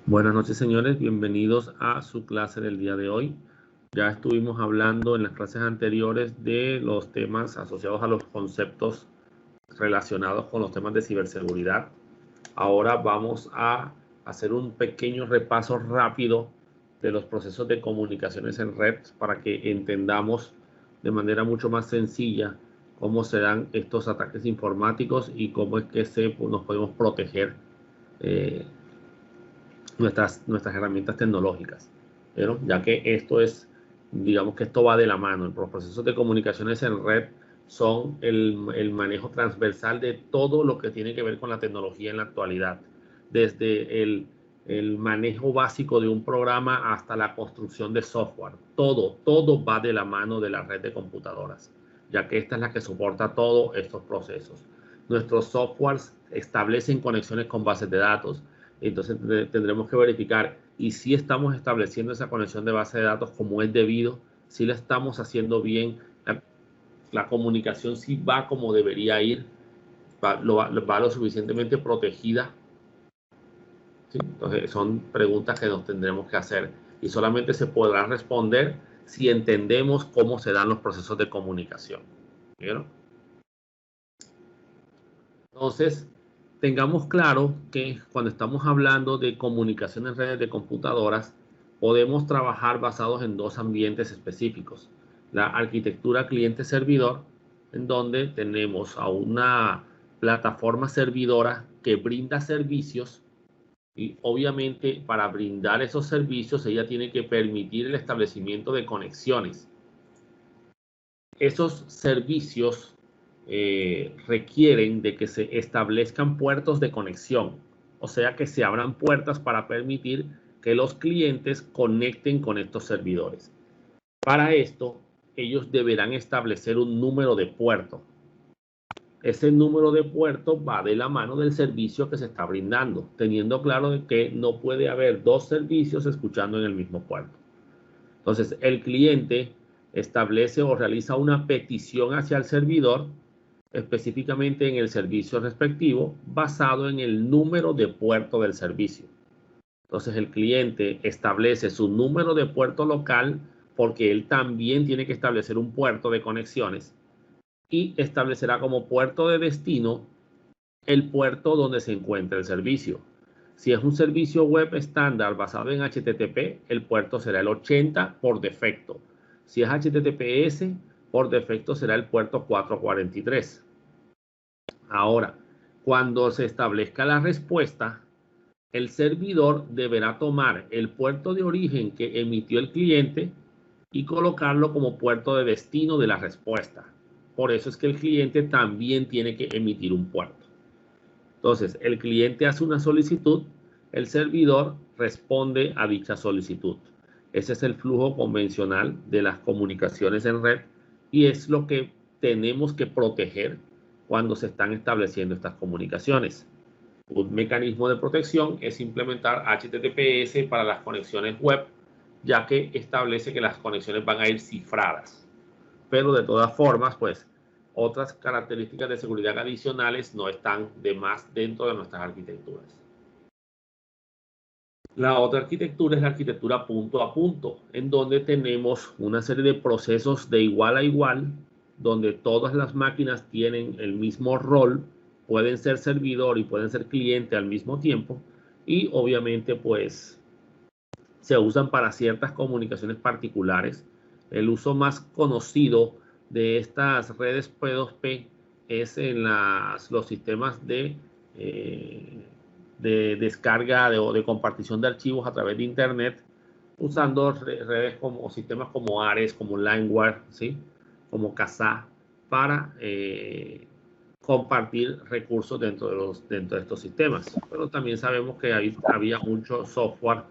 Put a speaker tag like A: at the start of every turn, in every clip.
A: Buenas noches, señores. Bienvenidos a su clase del día de hoy. Ya estuvimos hablando en las clases anteriores de los temas asociados a los conceptos relacionados con los temas de ciberseguridad. Ahora vamos a hacer un pequeño repaso rápido de los procesos de comunicaciones en red para que entendamos de manera mucho más sencilla cómo se dan estos ataques informáticos y cómo es que nos podemos proteger nuestras herramientas tecnológicas. Pero ya que esto es, digamos que esto va de la mano, los procesos de comunicaciones en red son el manejo transversal de todo lo que tiene que ver con la tecnología en la actualidad, desde el manejo básico de un programa hasta la construcción de software. Todo va de la mano de la red de computadoras, ya que esta es la que soporta todos estos procesos. Nuestros softwares establecen conexiones con bases de datos. Entonces tendremos que verificar y si estamos estableciendo esa conexión de base de datos como es debido, si la estamos haciendo bien, la comunicación si va como debería ir, va lo suficientemente protegida. ¿Sí? Entonces son preguntas que nos tendremos que hacer y solamente se podrá responder si entendemos cómo se dan los procesos de comunicación. ¿Vieron? Entonces, tengamos claro que cuando estamos hablando de comunicación en redes de computadoras, podemos trabajar basados en dos ambientes específicos. La arquitectura cliente-servidor, en donde tenemos a una plataforma servidora que brinda servicios y obviamente para brindar esos servicios ella tiene que permitir el establecimiento de conexiones. Esos servicios requieren de que se establezcan puertos de conexión, o sea que se abran puertas para permitir que los clientes conecten con estos servidores. Para esto, ellos deberán establecer un número de puerto. Ese número de puerto va de la mano del servicio que se está brindando, teniendo claro de que no puede haber dos servicios escuchando en el mismo puerto. Entonces, el cliente establece o realiza una petición hacia el servidor, específicamente en el servicio respectivo, basado en el número de puerto del servicio. Entonces, el cliente establece su número de puerto local porque él también tiene que establecer un puerto de conexiones y establecerá como puerto de destino el puerto donde se encuentra el servicio. Si es un servicio web estándar basado en HTTP, el puerto será el 80 por defecto. Si es HTTPS, por defecto será el puerto 443. Ahora, cuando se establezca la respuesta, el servidor deberá tomar el puerto de origen que emitió el cliente y colocarlo como puerto de destino de la respuesta. Por eso es que el cliente también tiene que emitir un puerto. Entonces, el cliente hace una solicitud, el servidor responde a dicha solicitud. Ese es el flujo convencional de las comunicaciones en red y es lo que tenemos que proteger cuando se están estableciendo estas comunicaciones. Un mecanismo de protección es implementar HTTPS para las conexiones web, ya que establece que las conexiones van a ir cifradas. Pero de todas formas, pues, otras características de seguridad adicionales no están de más dentro de nuestras arquitecturas. La otra arquitectura es la arquitectura punto a punto, en donde tenemos una serie de procesos de igual a igual, donde todas las máquinas tienen el mismo rol, pueden ser servidor y pueden ser cliente al mismo tiempo, y obviamente pues se usan para ciertas comunicaciones particulares. El uso más conocido de estas redes P2P es en los sistemas de descarga o de compartición de archivos a través de Internet, usando redes o sistemas como Ares, como Limewire, ¿sí? Como Kazaa, para compartir recursos dentro de estos sistemas. Pero también sabemos que había mucho software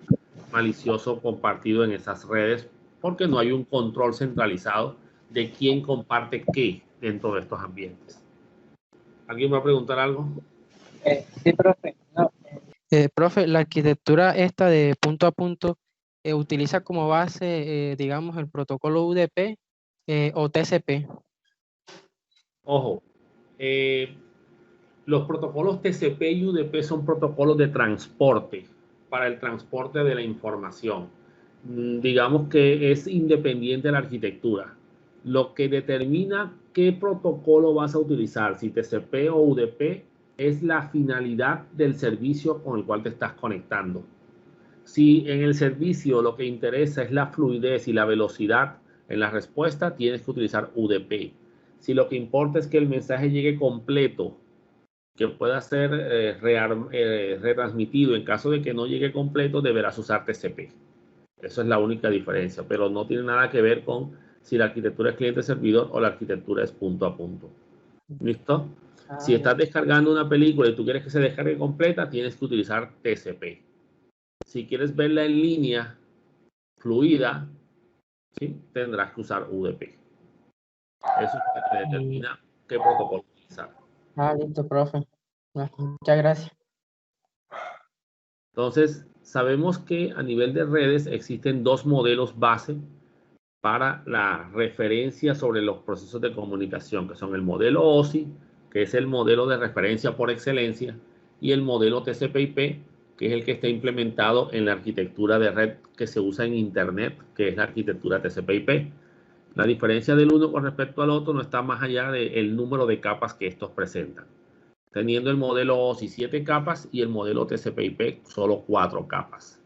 A: malicioso compartido en esas redes porque no hay un control centralizado de quién comparte qué dentro de estos ambientes. ¿Alguien va a preguntar algo?
B: Sí, profe. No. Profe, la arquitectura esta de punto a punto utiliza como base, digamos, el protocolo UDP o TCP.
A: Ojo, los protocolos TCP y UDP son protocolos de transporte, para el transporte de la información. Digamos que es independiente de la arquitectura. Lo que determina qué protocolo vas a utilizar, si TCP o UDP, es la finalidad del servicio con el cual te estás conectando. Si en el servicio lo que interesa es la fluidez y la velocidad en la respuesta, tienes que utilizar UDP. Si lo que importa es que el mensaje llegue completo, que pueda ser retransmitido, en caso de que no llegue completo, deberás usar TCP. Esa es la única diferencia, pero no tiene nada que ver con si la arquitectura es cliente-servidor o la arquitectura es punto a punto. ¿Listo? Si estás descargando una película y tú quieres que se descargue completa, tienes que utilizar TCP. Si quieres verla en línea, fluida, ¿sí? Tendrás que usar UDP. Eso es lo que te determina qué protocolo utilizar.
B: Listo, profe. Muchas gracias.
A: Entonces, sabemos que a nivel de redes existen dos modelos base para la referencia sobre los procesos de comunicación, que son el modelo OSI, que es el modelo de referencia por excelencia, y el modelo TCP/IP, que es el que está implementado en la arquitectura de red que se usa en Internet, que es la arquitectura TCP/IP. La diferencia del uno con respecto al otro no está más allá del número de capas que estos presentan, teniendo el modelo OSI 7 capas y el modelo TCP/IP solo 4 capas.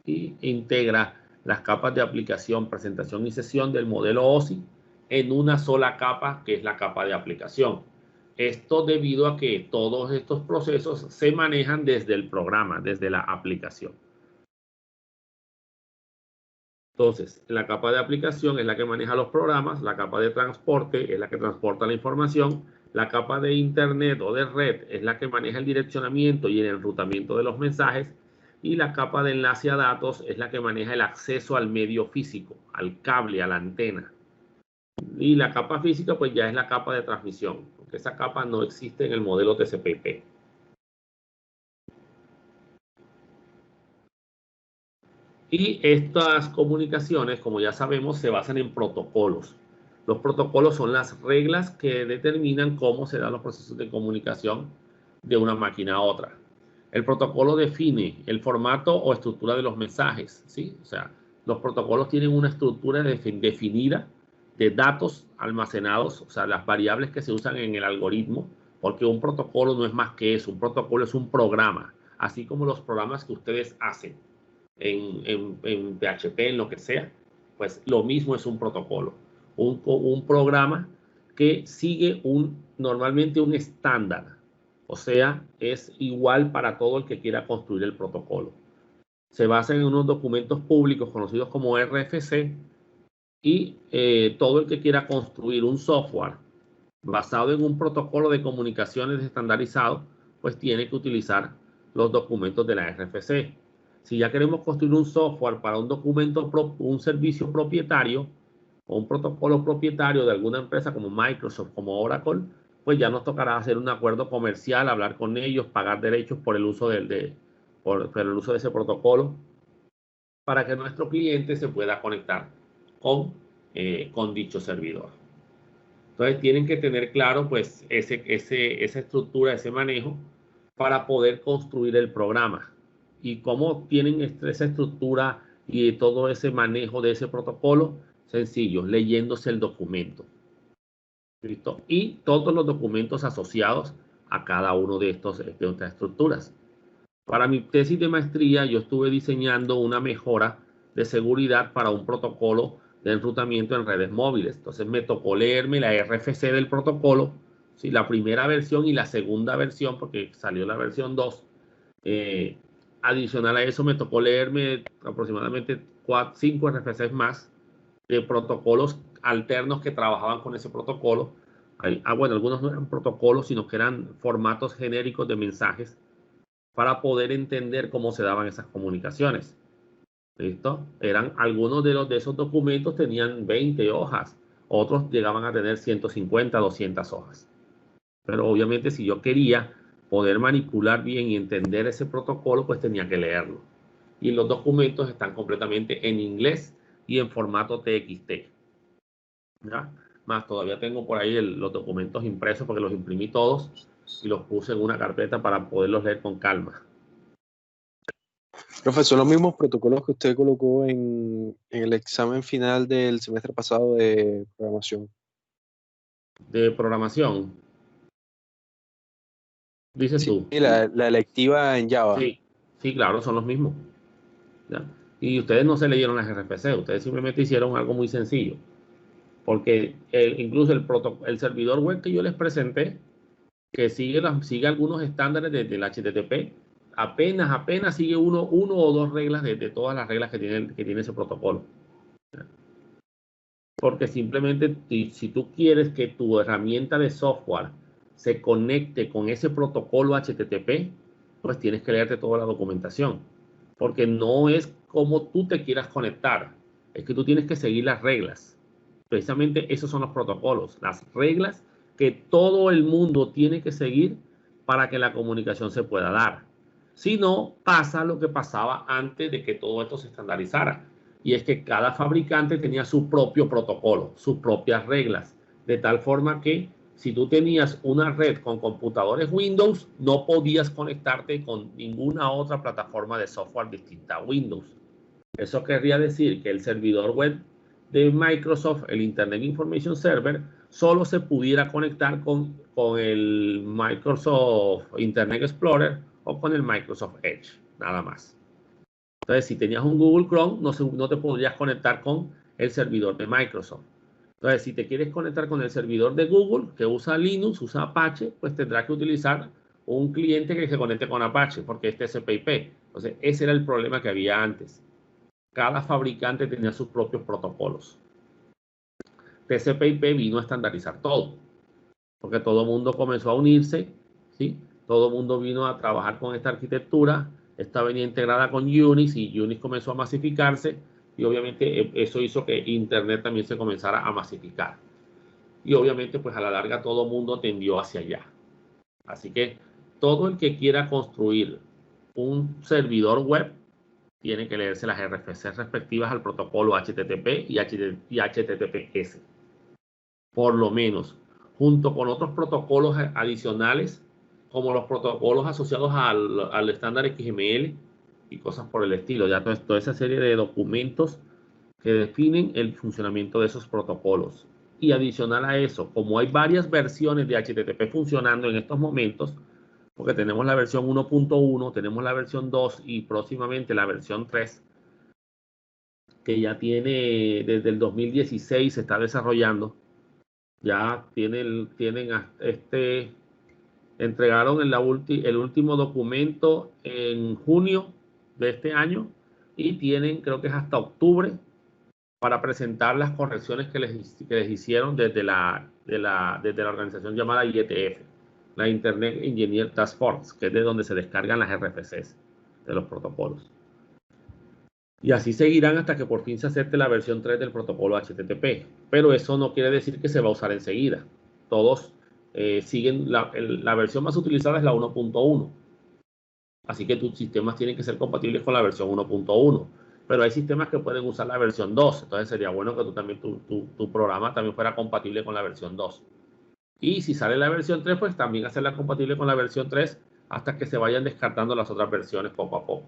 A: Y integra las capas de aplicación, presentación y sesión del modelo OSI en una sola capa, que es la capa de aplicación. Esto debido a que todos estos procesos se manejan desde el programa, desde la aplicación. Entonces, la capa de aplicación es la que maneja los programas, la capa de transporte es la que transporta la información, la capa de internet o de red es la que maneja el direccionamiento y el enrutamiento de los mensajes, y la capa de enlace a datos es la que maneja el acceso al medio físico, al cable, a la antena. Y la capa física pues ya es la capa de transmisión, porque esa capa no existe en el modelo TCP/IP. Y estas comunicaciones, como ya sabemos, se basan en protocolos. Los protocolos son las reglas que determinan cómo se dan los procesos de comunicación de una máquina a otra. El protocolo define el formato o estructura de los mensajes, ¿sí? O sea, los protocolos tienen una estructura definida de datos almacenados, o sea, las variables que se usan en el algoritmo, porque un protocolo no es más que eso. Un protocolo es un programa, así como los programas que ustedes hacen en PHP, en lo que sea, pues lo mismo es un protocolo. Un programa que sigue normalmente un estándar, o sea, es igual para todo el que quiera construir el protocolo. Se basa en unos documentos públicos conocidos como RFC, y todo el que quiera construir un software basado en un protocolo de comunicaciones estandarizado, pues tiene que utilizar los documentos de la RFC. Si ya queremos construir un software para un servicio propietario o un protocolo propietario de alguna empresa como Microsoft, como Oracle, pues ya nos tocará hacer un acuerdo comercial, hablar con ellos, pagar derechos por el uso por el uso de ese protocolo, para que nuestro cliente se pueda conectar con dicho servidor. Entonces tienen que tener claro pues esa estructura, ese manejo para poder construir el programa. ¿Y cómo tienen esa estructura y todo ese manejo de ese protocolo? Sencillo, leyéndose el documento. ¿Listo? Y todos los documentos asociados a cada uno de estas estructuras. Para mi tesis de maestría yo estuve diseñando una mejora de seguridad para un protocolo de enrutamiento en redes móviles. Entonces me tocó leerme la RFC del protocolo, ¿sí? La primera versión y la segunda versión, porque salió la versión 2. Adicional a eso me tocó leerme aproximadamente 5 RFCs más de protocolos alternos que trabajaban con ese protocolo. Bueno, algunos no eran protocolos, sino que eran formatos genéricos de mensajes para poder entender cómo se daban esas comunicaciones. ¿Listo? Algunos de esos documentos tenían 20 hojas, otros llegaban a tener 150, 200 hojas. Pero obviamente si yo quería poder manipular bien y entender ese protocolo, pues tenía que leerlo. Y los documentos están completamente en inglés y en formato TXT. ¿Ya? Más todavía tengo por ahí los documentos impresos porque los imprimí todos y los puse en una carpeta para poderlos leer con calma.
C: Profe, son los mismos protocolos que usted colocó en el examen final del semestre pasado de programación.
A: De programación, dices
C: Sí,
A: tú.
C: la electiva en Java.
A: Sí, sí, claro, son los mismos. ¿Ya? Y ustedes no se leyeron las RFC, ustedes simplemente hicieron algo muy sencillo. Porque incluso el servidor web que yo les presenté, que sigue algunos estándares del HTTP, apenas sigue uno o dos reglas de todas las reglas que tiene ese protocolo. Porque simplemente si tú quieres que tu herramienta de software se conecte con ese protocolo HTTP, pues tienes que leerte toda la documentación. Porque no es como tú te quieras conectar, es que tú tienes que seguir las reglas. Precisamente esos son los protocolos, las reglas que todo el mundo tiene que seguir para que la comunicación se pueda dar. Si no, pasa lo que pasaba antes de que todo esto se estandarizara. Y es que cada fabricante tenía su propio protocolo, sus propias reglas. De tal forma que si tú tenías una red con computadores Windows, no podías conectarte con ninguna otra plataforma de software distinta a Windows. Eso querría decir que el servidor web de Microsoft, el Internet Information Server, solo se pudiera conectar con el Microsoft Internet Explorer o con el Microsoft Edge, nada más. Entonces, si tenías un Google Chrome, no te podrías conectar con el servidor de Microsoft. Entonces, si te quieres conectar con el servidor de Google, que usa Linux, usa Apache, pues tendrás que utilizar un cliente que se conecte con Apache, porque es TCP/IP. Entonces, ese era el problema que había antes. Cada fabricante tenía sus propios protocolos. TCP/IP vino a estandarizar todo, porque todo el mundo comenzó a unirse, ¿sí? Todo el mundo vino a trabajar con esta arquitectura. Esta venía integrada con Unix y Unix comenzó a masificarse y obviamente eso hizo que Internet también se comenzara a masificar. Y obviamente pues a la larga todo el mundo tendió hacia allá. Así que todo el que quiera construir un servidor web tiene que leerse las RFC respectivas al protocolo HTTP y HTTPS. Por lo menos, junto con otros protocolos adicionales, como los protocolos asociados al estándar XML y cosas por el estilo. Ya toda esa serie de documentos que definen el funcionamiento de esos protocolos. Y adicional a eso, como hay varias versiones de HTTP funcionando en estos momentos, porque tenemos la versión 1.1, tenemos la versión 2 y próximamente la versión 3, que ya tiene desde el 2016 se está desarrollando. Ya entregaron el último documento en junio de este año y tienen, creo que es hasta octubre, para presentar las correcciones que les hicieron desde la organización llamada IETF, la Internet Engineer Task Force, que es de donde se descargan las RFCs de los protocolos. Y así seguirán hasta que por fin se acepte la versión 3 del protocolo HTTP. Pero eso no quiere decir que se va a usar enseguida. Todos siguen, la versión más utilizada es la 1.1. Así que tus sistemas tienen que ser compatibles con la versión 1.1. Pero hay sistemas que pueden usar la versión 2. Entonces sería bueno que tu programa también fuera compatible con la versión 2. Y si sale la versión 3, pues también hacerla compatible con la versión 3 hasta que se vayan descartando las otras versiones poco a poco.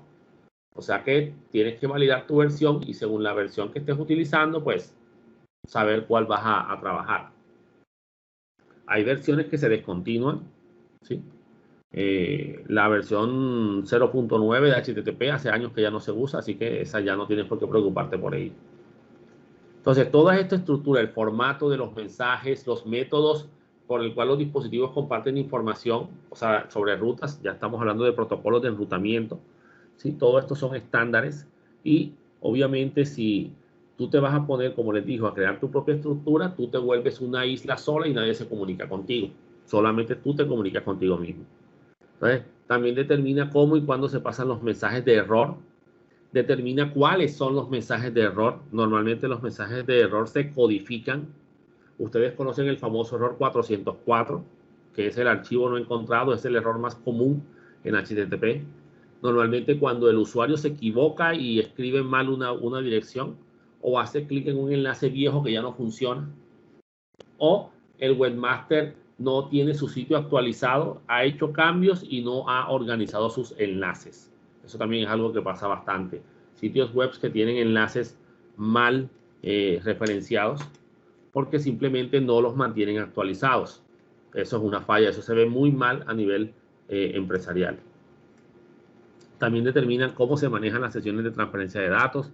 A: O sea que tienes que validar tu versión y según la versión que estés utilizando, pues saber cuál vas a trabajar. Hay versiones que se descontinúan, ¿sí? La versión 0.9 de HTTP hace años que ya no se usa, así que esa ya no tienes por qué preocuparte por ahí. Entonces, toda esta estructura, el formato de los mensajes, los métodos por el cual los dispositivos comparten información, o sea, sobre rutas, ya estamos hablando de protocolos de enrutamiento, ¿sí? Todo esto son estándares y obviamente si tú te vas a poner, como les digo, a crear tu propia estructura, tú te vuelves una isla sola y nadie se comunica contigo. Solamente tú te comunicas contigo mismo. Entonces, también determina cómo y cuándo se pasan los mensajes de error. Determina cuáles son los mensajes de error. Normalmente los mensajes de error se codifican. Ustedes conocen el famoso error 404, que es el archivo no encontrado, es el error más común en HTTP. Normalmente cuando el usuario se equivoca y escribe mal una dirección o hace clic en un enlace viejo que ya no funciona, o el webmaster no tiene su sitio actualizado, ha hecho cambios y no ha organizado sus enlaces. Eso también es algo que pasa bastante. Sitios web que tienen enlaces mal referenciados porque simplemente no los mantienen actualizados. Eso es una falla, eso se ve muy mal a nivel empresarial. También determinan cómo se manejan las sesiones de transferencia de datos.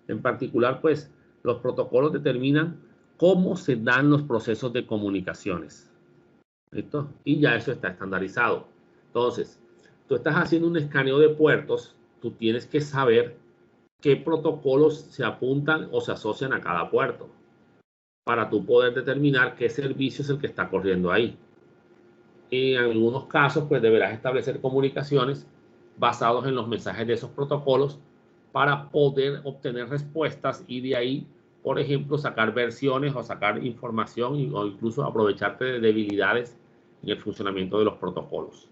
A: En particular, pues, los protocolos determinan cómo se dan los procesos de comunicaciones. ¿Listo? Y ya eso está estandarizado. Entonces, tú estás haciendo un escaneo de puertos, tú tienes que saber qué protocolos se apuntan o se asocian a cada puerto para tú poder determinar qué servicio es el que está corriendo ahí. Y en algunos casos, pues deberás establecer comunicaciones basados en los mensajes de esos protocolos para poder obtener respuestas y de ahí, por ejemplo, sacar versiones o sacar información o incluso aprovecharte de debilidades en el funcionamiento de los protocolos.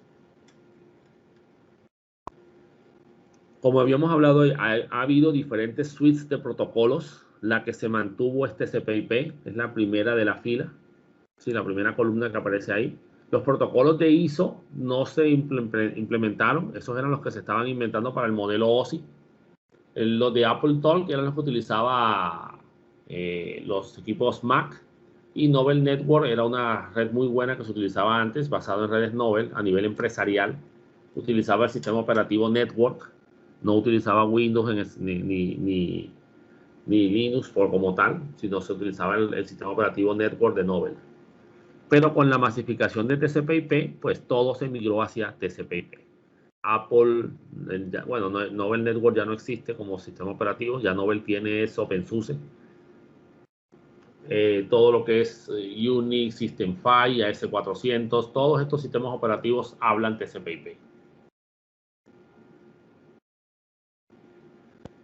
A: Como habíamos hablado, ha habido diferentes suites de protocolos. La que se mantuvo es TCP/IP, es la primera de la fila, sí, la primera columna que aparece ahí. Los protocolos de ISO no se implementaron, esos eran los que se estaban inventando para el modelo OSI. Los de Apple Talk eran los que utilizaba los equipos Mac, y Novell Network era una red muy buena que se utilizaba antes, basado en redes Novell a nivel empresarial. Utilizaba el sistema operativo Network, no utilizaba Windows ni Linux como tal, sino se utilizaba el sistema operativo Network de Novell. Pero con la masificación de TCP/IP, pues todo se migró hacia TCP/IP. Apple, bueno, Novell Network ya no existe como sistema operativo, ya Novell tiene es OpenSUSE. Todo lo que es Unix, System5, AS400, todos estos sistemas operativos hablan TCP/IP.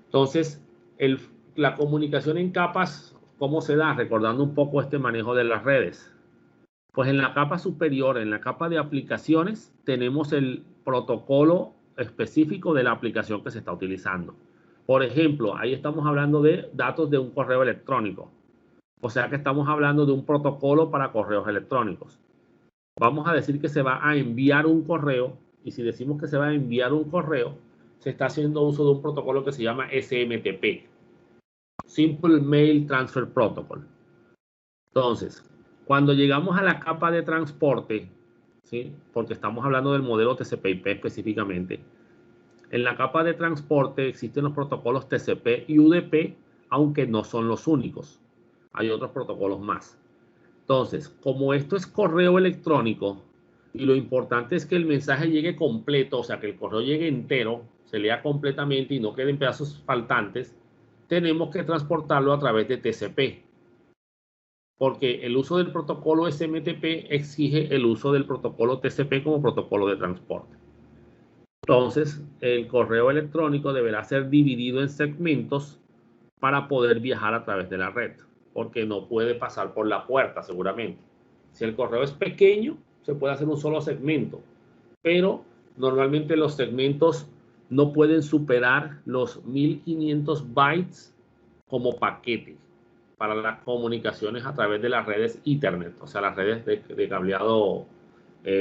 A: Entonces, la comunicación en capas, ¿cómo se da? Recordando un poco este manejo de las redes. Pues en la capa superior, en la capa de aplicaciones, tenemos el protocolo específico de la aplicación que se está utilizando. Por ejemplo, ahí estamos hablando de datos de un correo electrónico. O sea que estamos hablando de un protocolo para correos electrónicos. Vamos a decir que se va a enviar un correo, y si decimos que se va a enviar un correo, se está haciendo uso de un protocolo que se llama SMTP, Simple Mail Transfer Protocol. Entonces, cuando llegamos a la capa de transporte, ¿sí? Porque estamos hablando del modelo TCP/IP específicamente, en la capa de transporte existen los protocolos TCP y UDP, aunque no son los únicos. Hay otros protocolos más. Entonces, como esto es correo electrónico y lo importante es que el mensaje llegue completo, o sea, que el correo llegue entero, se lea completamente y no queden pedazos faltantes, tenemos que transportarlo a través de TCP. Porque el uso del protocolo SMTP exige el uso del protocolo TCP como protocolo de transporte. Entonces, el correo electrónico deberá ser dividido en segmentos para poder viajar a través de la red, porque no puede pasar por la puerta seguramente. Si el correo es pequeño, se puede hacer un solo segmento, pero normalmente los segmentos no pueden superar los 1500 bytes como paquete para las comunicaciones a través de las redes Ethernet, o sea, las redes de cableado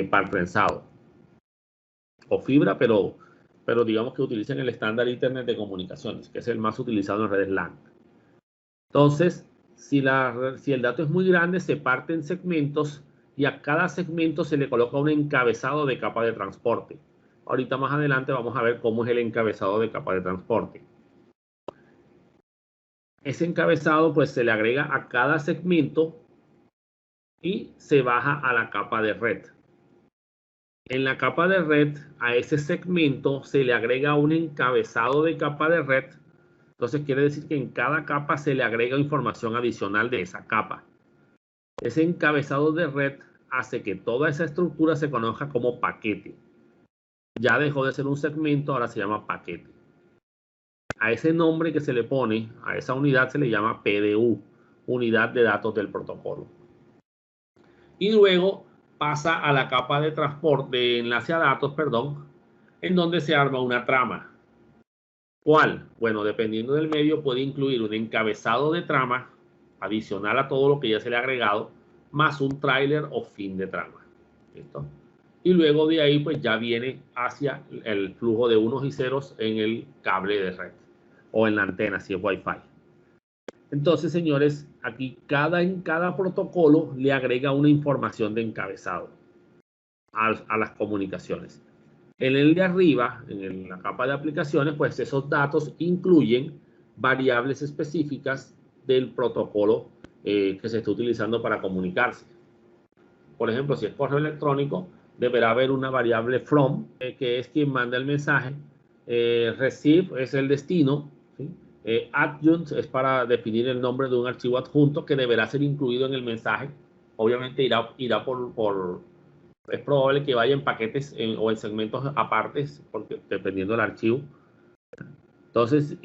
A: par prensado o fibra, pero digamos que utilizan el estándar Ethernet de comunicaciones, que es el más utilizado en redes LAN. Entonces, si el dato es muy grande, se parte en segmentos y a cada segmento se le coloca un encabezado de capa de transporte. Ahorita más adelante vamos a ver cómo es el encabezado de capa de transporte. Ese encabezado pues se le agrega a cada segmento y se baja a la capa de red. En la capa de red, a ese segmento se le agrega un encabezado de capa de red. Entonces quiere decir que en cada capa se le agrega información adicional de esa capa. Ese encabezado de red hace que toda esa estructura se conozca como paquete. Ya dejó de ser un segmento, ahora se llama paquete. A ese nombre que se le pone, a esa unidad se le llama PDU, unidad de datos del protocolo. Y luego pasa a la capa de transporte, de enlace a datos, perdón, en donde se arma una trama. ¿Cuál? Bueno, dependiendo del medio, puede incluir un encabezado de trama adicional a todo lo que ya se le ha agregado, más un tráiler o fin de trama. ¿Listo? y luego de ahí pues ya viene hacia el flujo de unos y ceros en el cable de red o en la antena si es Wi-Fi. Entonces, señores, aquí en cada protocolo le agrega una información de encabezado a las comunicaciones. En el de arriba, en la capa de aplicaciones, pues esos datos incluyen variables específicas del protocolo que se está utilizando para comunicarse. Por ejemplo, si es correo electrónico, deberá haber una variable from, que es quien manda el mensaje. Receive es el destino, ¿sí? Adjunct es para definir el nombre de un archivo adjunto que deberá ser incluido en el mensaje. Obviamente irá es probable que vaya en paquetes o en segmentos apartes, porque dependiendo del archivo. Entonces,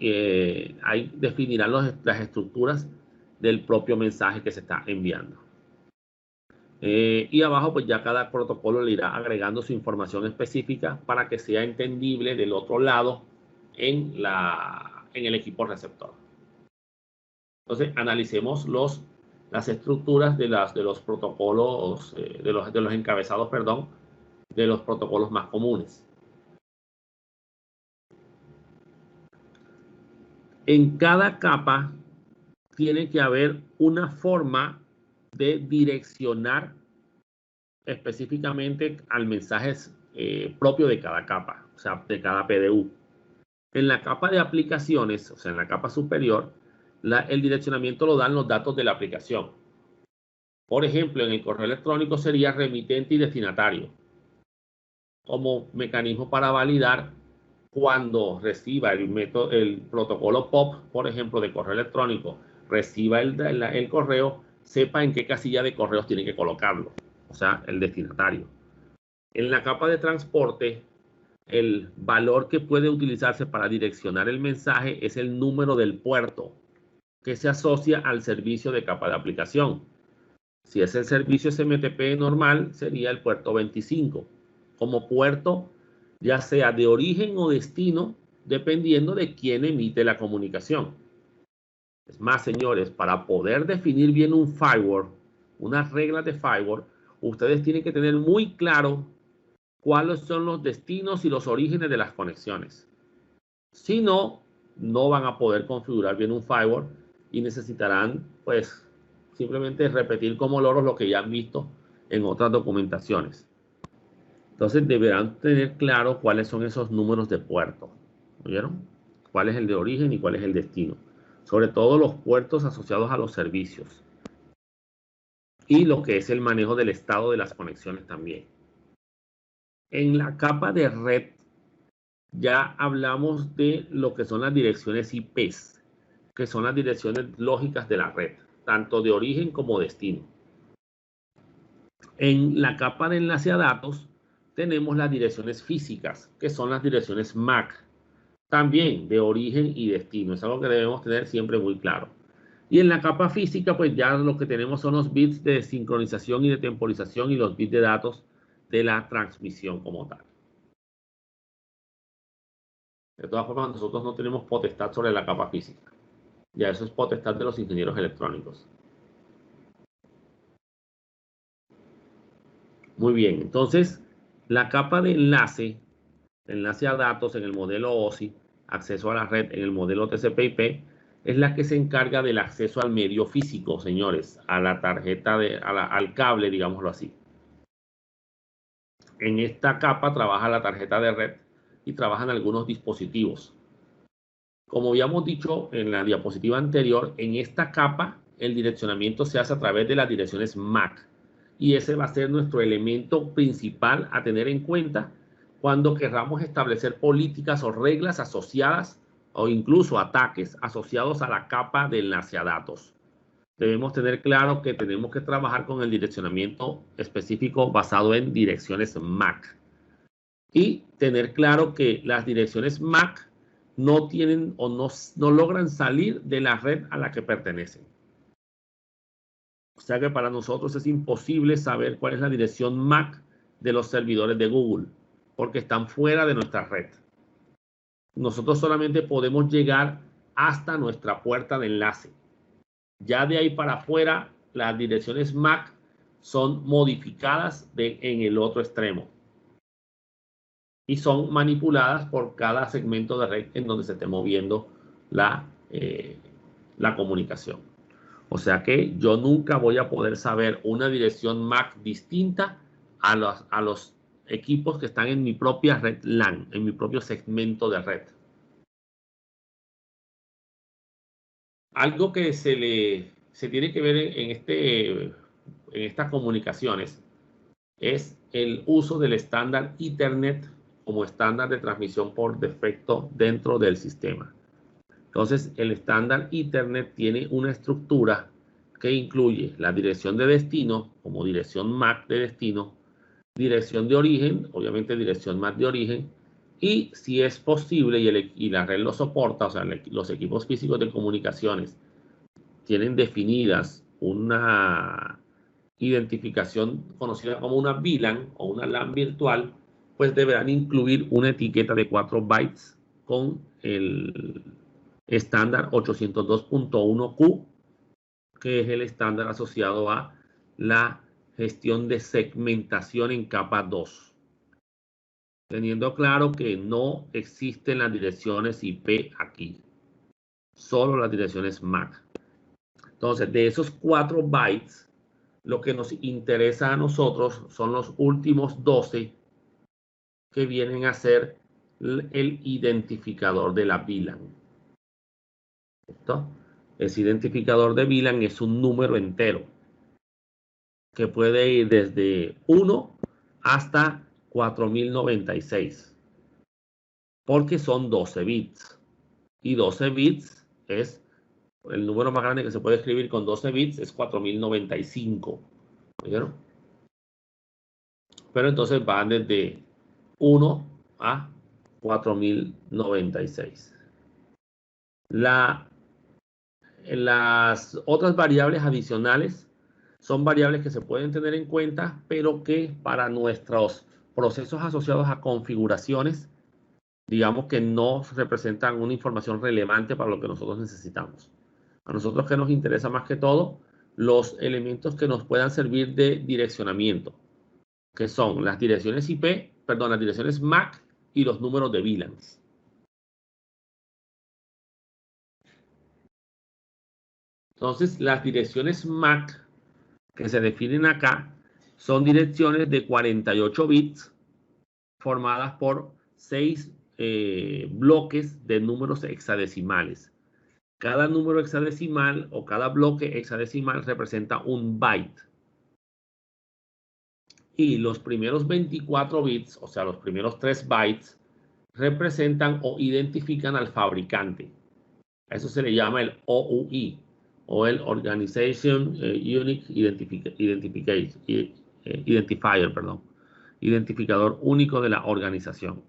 A: ahí definirán las estructuras del propio mensaje que se está enviando. Y abajo, pues ya cada protocolo le irá agregando su información específica para que sea entendible del otro lado en el equipo receptor. Entonces, analicemos las estructuras de los protocolos, de los encabezados, perdón, de los protocolos más comunes. En cada capa tiene que haber una forma de direccionar específicamente al mensaje propio de cada capa, o sea, de cada PDU. En la capa de aplicaciones, o sea, en la capa superior, el direccionamiento lo dan los datos de la aplicación. Por ejemplo, en el correo electrónico sería remitente y destinatario, como mecanismo para validar cuando reciba el protocolo POP, por ejemplo, de correo electrónico, reciba el correo, sepa en qué casilla de correos tiene que colocarlo, o sea, el destinatario. En la capa de transporte, el valor que puede utilizarse para direccionar el mensaje es el número del puerto que se asocia al servicio de capa de aplicación. Si es el servicio SMTP normal, sería el puerto 25, como puerto ya sea de origen o destino, dependiendo de quién emite la comunicación. Es más, señores, para poder definir bien un firewall, unas reglas de firewall, ustedes tienen que tener muy claro cuáles son los destinos y los orígenes de las conexiones. Si no, no van a poder configurar bien un firewall y necesitarán, pues, simplemente repetir como loros lo que ya han visto en otras documentaciones. Entonces deberán tener claro cuáles son esos números de puerto. ¿Oyeron? ¿Cuál es el de origen y cuál es el destino? Sobre todo los puertos asociados a los servicios. Y lo que es el manejo del estado de las conexiones también. En la capa de red ya hablamos de lo que son las direcciones IPs, que son las direcciones lógicas de la red, tanto de origen como destino. En la capa de enlace a datos tenemos las direcciones físicas, que son las direcciones MAC, también de origen y destino. Es algo que debemos tener siempre muy claro. Y en la capa física, pues ya lo que tenemos son los bits de sincronización y de temporización y los bits de datos de la transmisión como tal. De todas formas, nosotros no tenemos potestad sobre la capa física. Ya eso es potestad de los ingenieros electrónicos. Muy bien, entonces la capa de enlace a datos en el modelo OSI, acceso a la red en el modelo TCP/IP, es la que se encarga del acceso al medio físico, señores, a la tarjeta, al cable, digámoslo así. En esta capa trabaja la tarjeta de red y trabajan algunos dispositivos. Como habíamos dicho en la diapositiva anterior, en esta capa el direccionamiento se hace a través de las direcciones MAC. Y ese va a ser nuestro elemento principal a tener en cuenta cuando queramos establecer políticas o reglas asociadas o incluso ataques asociados a la capa de enlace a datos. Debemos tener claro que tenemos que trabajar con el direccionamiento específico basado en direcciones MAC. Y tener claro que las direcciones MAC no tienen o no logran salir de la red a la que pertenecen. O sea que para nosotros es imposible saber cuál es la dirección MAC de los servidores de Google, porque están fuera de nuestra red. Nosotros solamente podemos llegar hasta nuestra puerta de enlace. Ya de ahí para afuera, las direcciones MAC son modificadas en el otro extremo. y son manipuladas por cada segmento de red en donde se esté moviendo la comunicación. O sea que yo nunca voy a poder saber una dirección MAC distinta a los equipos que están en mi propia red LAN, en mi propio segmento de red. Algo que se tiene que ver en estas comunicaciones es el uso del estándar Ethernet como estándar de transmisión por defecto dentro del sistema. Entonces, el estándar Ethernet tiene una estructura que incluye la dirección de destino como dirección MAC de destino, dirección de origen, obviamente dirección MAC de origen, y si es posible y la red lo soporta, o sea, los equipos físicos de comunicaciones tienen definidas una identificación conocida como una VLAN o una LAN virtual, pues deberán incluir una etiqueta de 4 bytes con el estándar 802.1Q, que es el estándar asociado a la gestión de segmentación en capa 2. Teniendo claro que no existen las direcciones IP aquí, solo las direcciones MAC. Entonces, de esos 4 bytes, lo que nos interesa a nosotros son los últimos 12 que vienen a ser el identificador de la VLAN. ¿Listo? Ese identificador de VLAN es un número entero que puede ir desde 1 hasta 4096, porque son 12 bits. Y 12 bits es el número más grande que se puede escribir con 12 bits, es 4095. ¿Oyeron? Pero entonces van desde 1 a 4096. Las otras variables adicionales son variables que se pueden tener en cuenta, pero que para nuestros procesos asociados a configuraciones, digamos que no representan una información relevante para lo que nosotros necesitamos. A nosotros que nos interesa más que todo los elementos que nos puedan servir de direccionamiento, que son las direcciones las direcciones MAC y los números de VLANs. Entonces, las direcciones MAC que se definen acá son direcciones de 48 bits formadas por 6 bloques de números hexadecimales. Cada número hexadecimal o cada bloque hexadecimal representa un byte. Y los primeros 24 bits, o sea, los primeros 3 bytes, representan o identifican al fabricante. A eso se le llama el OUI, o el Organization Unique Identifier, identificador único de la organización.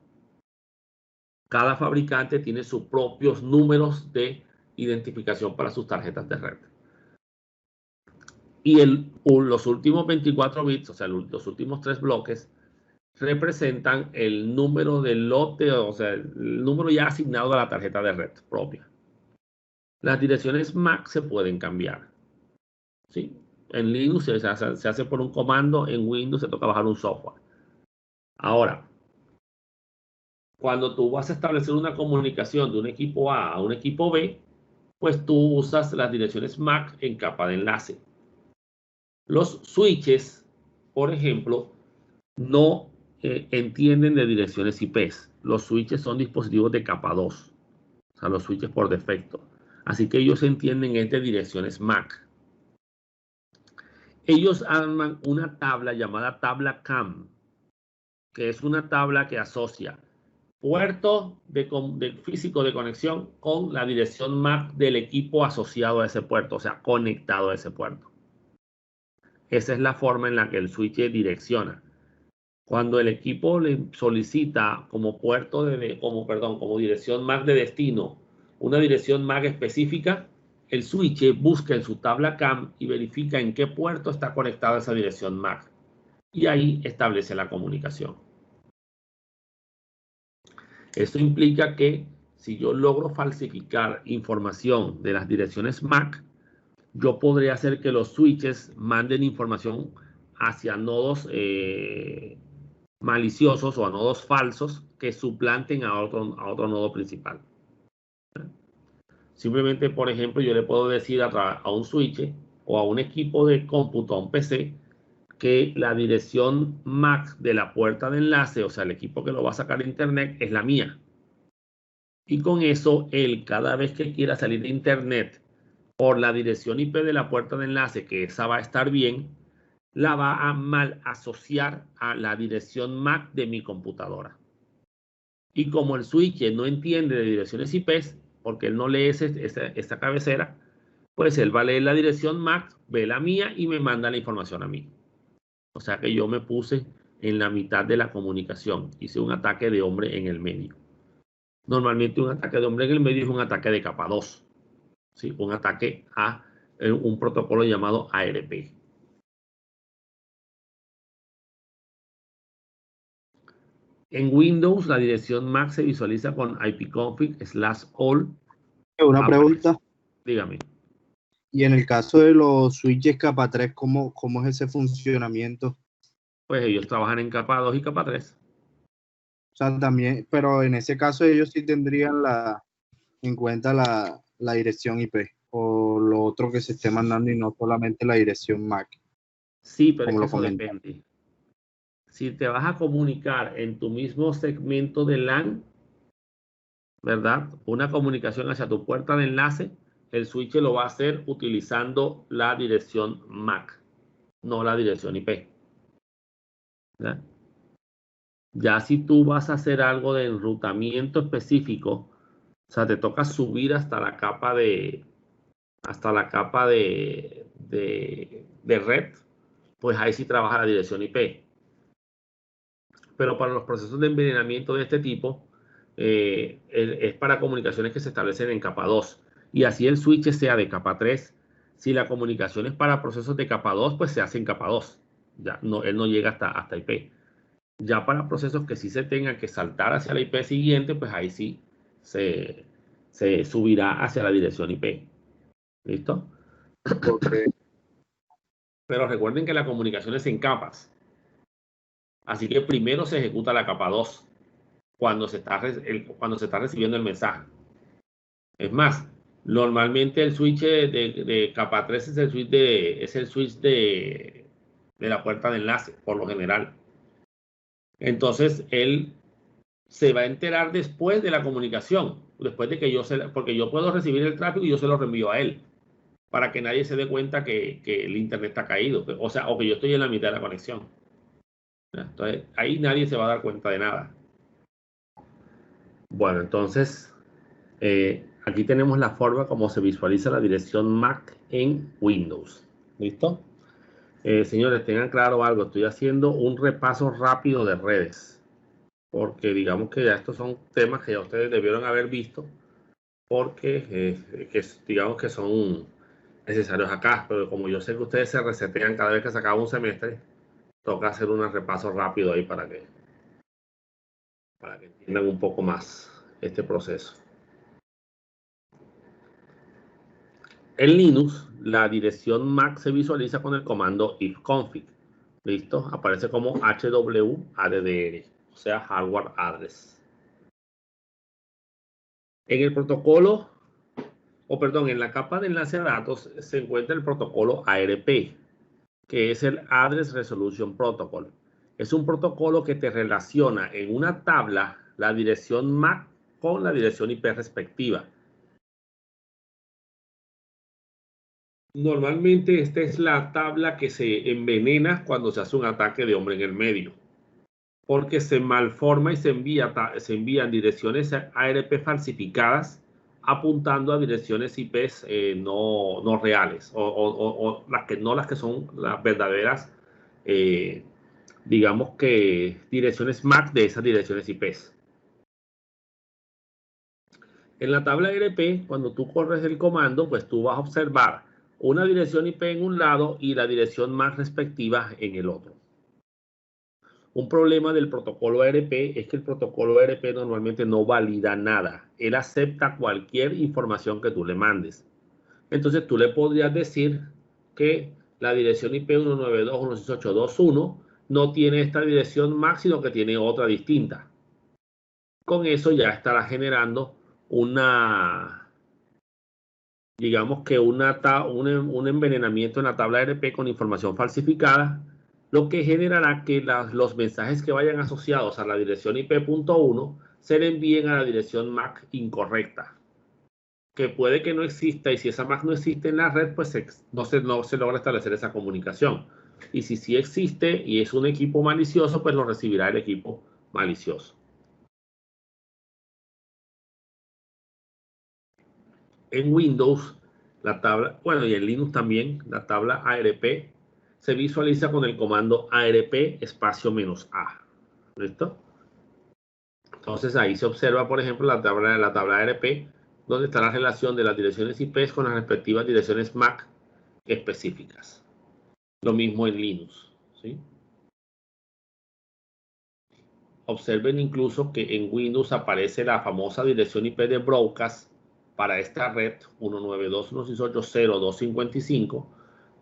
A: Cada fabricante tiene sus propios números de identificación para sus tarjetas de red. Y los últimos 24 bits, o sea, los últimos 3 bloques, representan el número del lote, o sea, el número ya asignado a la tarjeta de red propia. Las direcciones MAC se pueden cambiar. ¿Sí? En Linux se hace por un comando, en Windows se toca bajar un software. Ahora, cuando tú vas a establecer una comunicación de un equipo A a un equipo B, pues tú usas las direcciones MAC en capa de enlace. Los switches, por ejemplo, no entienden de direcciones IPs. Los switches son dispositivos de capa 2. O sea, los switches por defecto. Así que ellos entienden de direcciones MAC. Ellos arman una tabla llamada tabla CAM, que es una tabla que asocia puerto físico de conexión con la dirección MAC del equipo asociado a ese puerto, o sea, conectado a ese puerto. Esa es la forma en la que el switch direcciona. Cuando el equipo le solicita como como dirección MAC de destino, una dirección MAC específica, el switch busca en su tabla CAM y verifica en qué puerto está conectada esa dirección MAC. Y ahí establece la comunicación. Esto implica que si yo logro falsificar información de las direcciones MAC, yo podría hacer que los switches manden información hacia nodos maliciosos o a nodos falsos que suplanten a otro nodo principal. Simplemente, por ejemplo, yo le puedo decir a un switch o a un equipo de cómputo, a un PC, que la dirección MAC de la puerta de enlace, o sea, el equipo que lo va a sacar a internet, es la mía. Y con eso, él, cada vez que quiera salir de internet por la dirección IP de la puerta de enlace, que esa va a estar bien, la va a mal asociar a la dirección MAC de mi computadora. Y como el switch no entiende de direcciones IPs, porque él no lee esta cabecera, pues él va a leer la dirección MAC, ve la mía y me manda la información a mí. O sea que yo me puse en la mitad de la comunicación. Hice un ataque de hombre en el medio. Normalmente un ataque de hombre en el medio es un ataque de capa 2. ¿Sí? Un ataque a un protocolo llamado ARP. En Windows, la dirección MAC se visualiza con ipconfig/all.
D: Una pregunta.
A: Dígame.
D: Y en el caso de los switches capa 3, ¿cómo es ese funcionamiento?
A: Pues ellos trabajan en capa 2 y capa 3.
D: O sea, también, pero en ese caso ellos sí tendrían en cuenta la dirección IP o lo otro que se esté mandando y no solamente la dirección MAC.
A: Sí, pero es que eso depende. Si te vas a comunicar en tu mismo segmento de LAN, ¿verdad? Una comunicación hacia tu puerta de enlace, el switch lo va a hacer utilizando la dirección MAC, no la dirección IP. ¿Verdad? Ya si tú vas a hacer algo de enrutamiento específico, o sea, te toca subir hasta la capa de red, pues ahí sí trabaja la dirección IP. Pero para los procesos de envenenamiento de este tipo, es para comunicaciones que se establecen en capa 2. Y así el switch sea de capa 3. Si la comunicación es para procesos de capa 2, pues se hace en capa 2. Ya, no, él no llega hasta IP. Ya para procesos que sí se tengan que saltar hacia la IP siguiente, pues ahí sí se subirá hacia la dirección IP. ¿Listo?
D: Okay.
A: Pero recuerden que la comunicación es en capas. Así que primero se ejecuta la capa 2 cuando se está recibiendo el mensaje. Es más, normalmente el switch de capa 3 es el switch de la puerta de enlace, por lo general. Entonces, él se va a enterar después de la comunicación, después de que porque yo puedo recibir el tráfico y yo se lo reenvío a él, para que nadie se dé cuenta que el internet está caído, o que yo estoy en la mitad de la conexión. Entonces, ahí nadie se va a dar cuenta de nada. Bueno, entonces, aquí tenemos la forma como se visualiza la dirección MAC en Windows. ¿Listo? Señores, tengan claro algo. Estoy haciendo un repaso rápido de redes. Porque digamos que ya estos son temas que ya ustedes debieron haber visto. Porque digamos que son necesarios acá. Pero como yo sé que ustedes se resetean cada vez que se acaba un semestre, toca hacer un repaso rápido ahí para que entiendan un poco más este proceso. En Linux, la dirección MAC se visualiza con el comando ifconfig. ¿Listo? Aparece como HWADDR, o sea, Hardware Address. En el protocolo, en la capa de enlace a datos se encuentra el protocolo ARP, que es el Address Resolution Protocol. Es un protocolo que te relaciona en una tabla la dirección MAC con la dirección IP respectiva. Normalmente esta es la tabla que se envenena cuando se hace un ataque de hombre en el medio, porque se malforma y se envían direcciones ARP falsificadas apuntando a direcciones IPs no reales o las que son las verdaderas, digamos que direcciones MAC de esas direcciones IPs. En la tabla ARP, cuando tú corres el comando, pues tú vas a observar una dirección IP en un lado y la dirección MAC respectiva en el otro. Un problema del protocolo ARP es que el protocolo ARP normalmente no valida nada. Él acepta cualquier información que tú le mandes. Entonces tú le podrías decir que la dirección IP 192.168.2.1 no tiene esta dirección MAC, sino que tiene otra distinta. con eso ya estará generando digamos que un envenenamiento en la tabla ARP con información falsificada, lo que generará que los mensajes que vayan asociados a la dirección IP.1 se le envíen a la dirección MAC incorrecta, que puede que no exista, y si esa MAC no existe en la red, pues no se logra establecer esa comunicación. Y si sí existe y es un equipo malicioso, pues lo recibirá el equipo malicioso. En Windows, la tabla, bueno, y en Linux también, la tabla ARP se visualiza con el comando ARP espacio "-a". ¿Listo? Entonces ahí se observa, por ejemplo, la tabla ARP, donde está la relación de las direcciones IP con las respectivas direcciones MAC específicas. Lo mismo en Linux, ¿sí? Observen incluso que en Windows aparece la famosa dirección IP de broadcast para esta red 192.168.0.255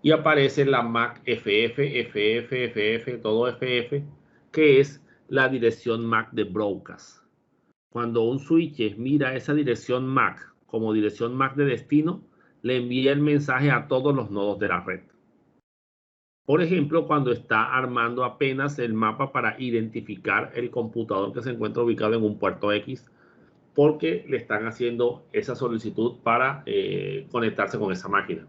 A: y aparece la MAC FF, todo FF, que es la dirección MAC de broadcast. Cuando un switch mira esa dirección MAC como dirección MAC de destino, le envía el mensaje a todos los nodos de la red. Por ejemplo, cuando está armando apenas el mapa para identificar el computador que se encuentra ubicado en un puerto X, porque le están haciendo esa solicitud para conectarse con esa máquina.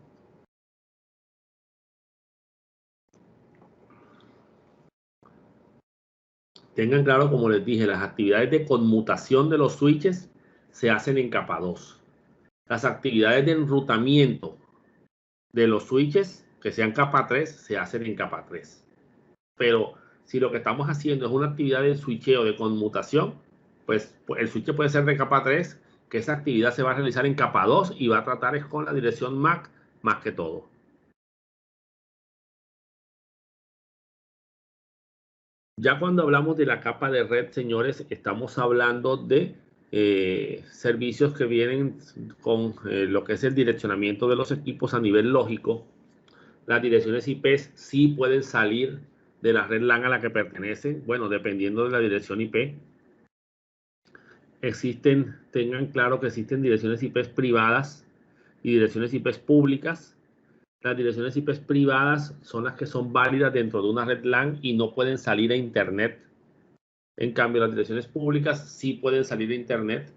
A: Tengan claro, como les dije, las actividades de conmutación de los switches se hacen en capa 2. Las actividades de enrutamiento de los switches que sean capa 3 se hacen en capa 3. Pero si lo que estamos haciendo es una actividad de switcheo de conmutación, pues el switch puede ser de capa 3, que esa actividad se va a realizar en capa 2 y va a tratar con la dirección MAC más que todo. Ya cuando hablamos de la capa de red, señores, estamos hablando de servicios que vienen con lo que es el direccionamiento de los equipos a nivel lógico. Las direcciones IP sí pueden salir de la red LAN a la que pertenecen, bueno, dependiendo de la dirección IP. Tengan claro que existen direcciones IP privadas y direcciones IP públicas. Las direcciones IP privadas son las que son válidas dentro de una red LAN y no pueden salir a Internet. En cambio, las direcciones públicas sí pueden salir a Internet.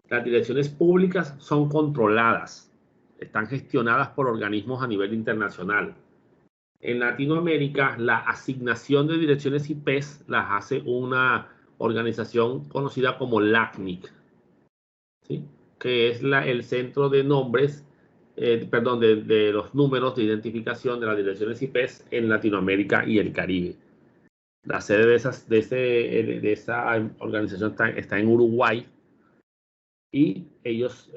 A: Las direcciones públicas son controladas, están gestionadas por organismos a nivel internacional. En Latinoamérica, la asignación de direcciones IP las hace una organización conocida como LACNIC, ¿sí? Que es el centro de nombres, de los números de identificación de las direcciones IP en Latinoamérica y el Caribe. La sede de esa organización está en Uruguay y ellos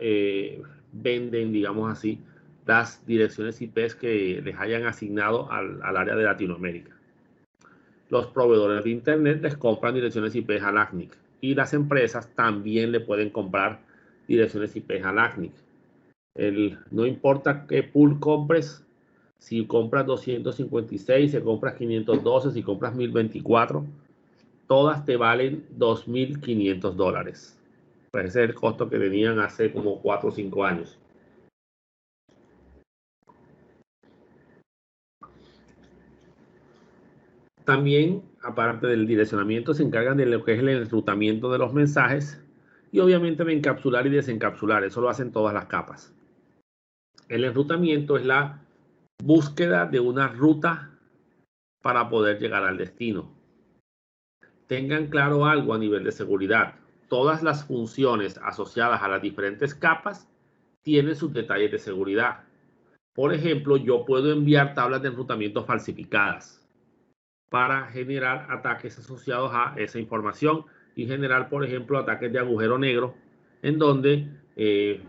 A: venden, digamos así, las direcciones IP que les hayan asignado al área de Latinoamérica. Los proveedores de Internet les compran direcciones IP a LACNIC y las empresas también le pueden comprar direcciones IP a LACNIC. No importa qué pool compres, si compras 256, si compras 512, si compras 1024, todas te valen $2.500. Pues ese es el costo que tenían hace como 4 o 5 años. También, aparte del direccionamiento, se encargan de lo que es el enrutamiento de los mensajes y obviamente de encapsular y desencapsular. Eso lo hacen todas las capas. El enrutamiento es la búsqueda de una ruta para poder llegar al destino. Tengan claro algo a nivel de seguridad. Todas las funciones asociadas a las diferentes capas tienen sus detalles de seguridad. Por ejemplo, yo puedo enviar tablas de enrutamiento falsificadas para generar ataques asociados a esa información y generar, por ejemplo, ataques de agujero negro, en donde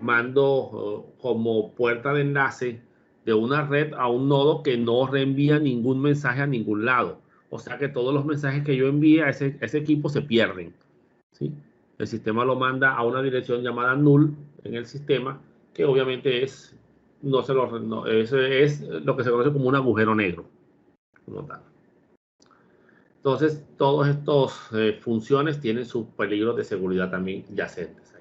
A: mando como puerta de enlace de una red a un nodo que no reenvía ningún mensaje a ningún lado. O sea que todos los mensajes que yo envíe a ese equipo se pierden, ¿sí? El sistema lo manda a una dirección llamada null en el sistema, que obviamente eso es lo que se conoce como un agujero negro, como tal. Entonces, todas estas funciones tienen sus peligros de seguridad también yacentes.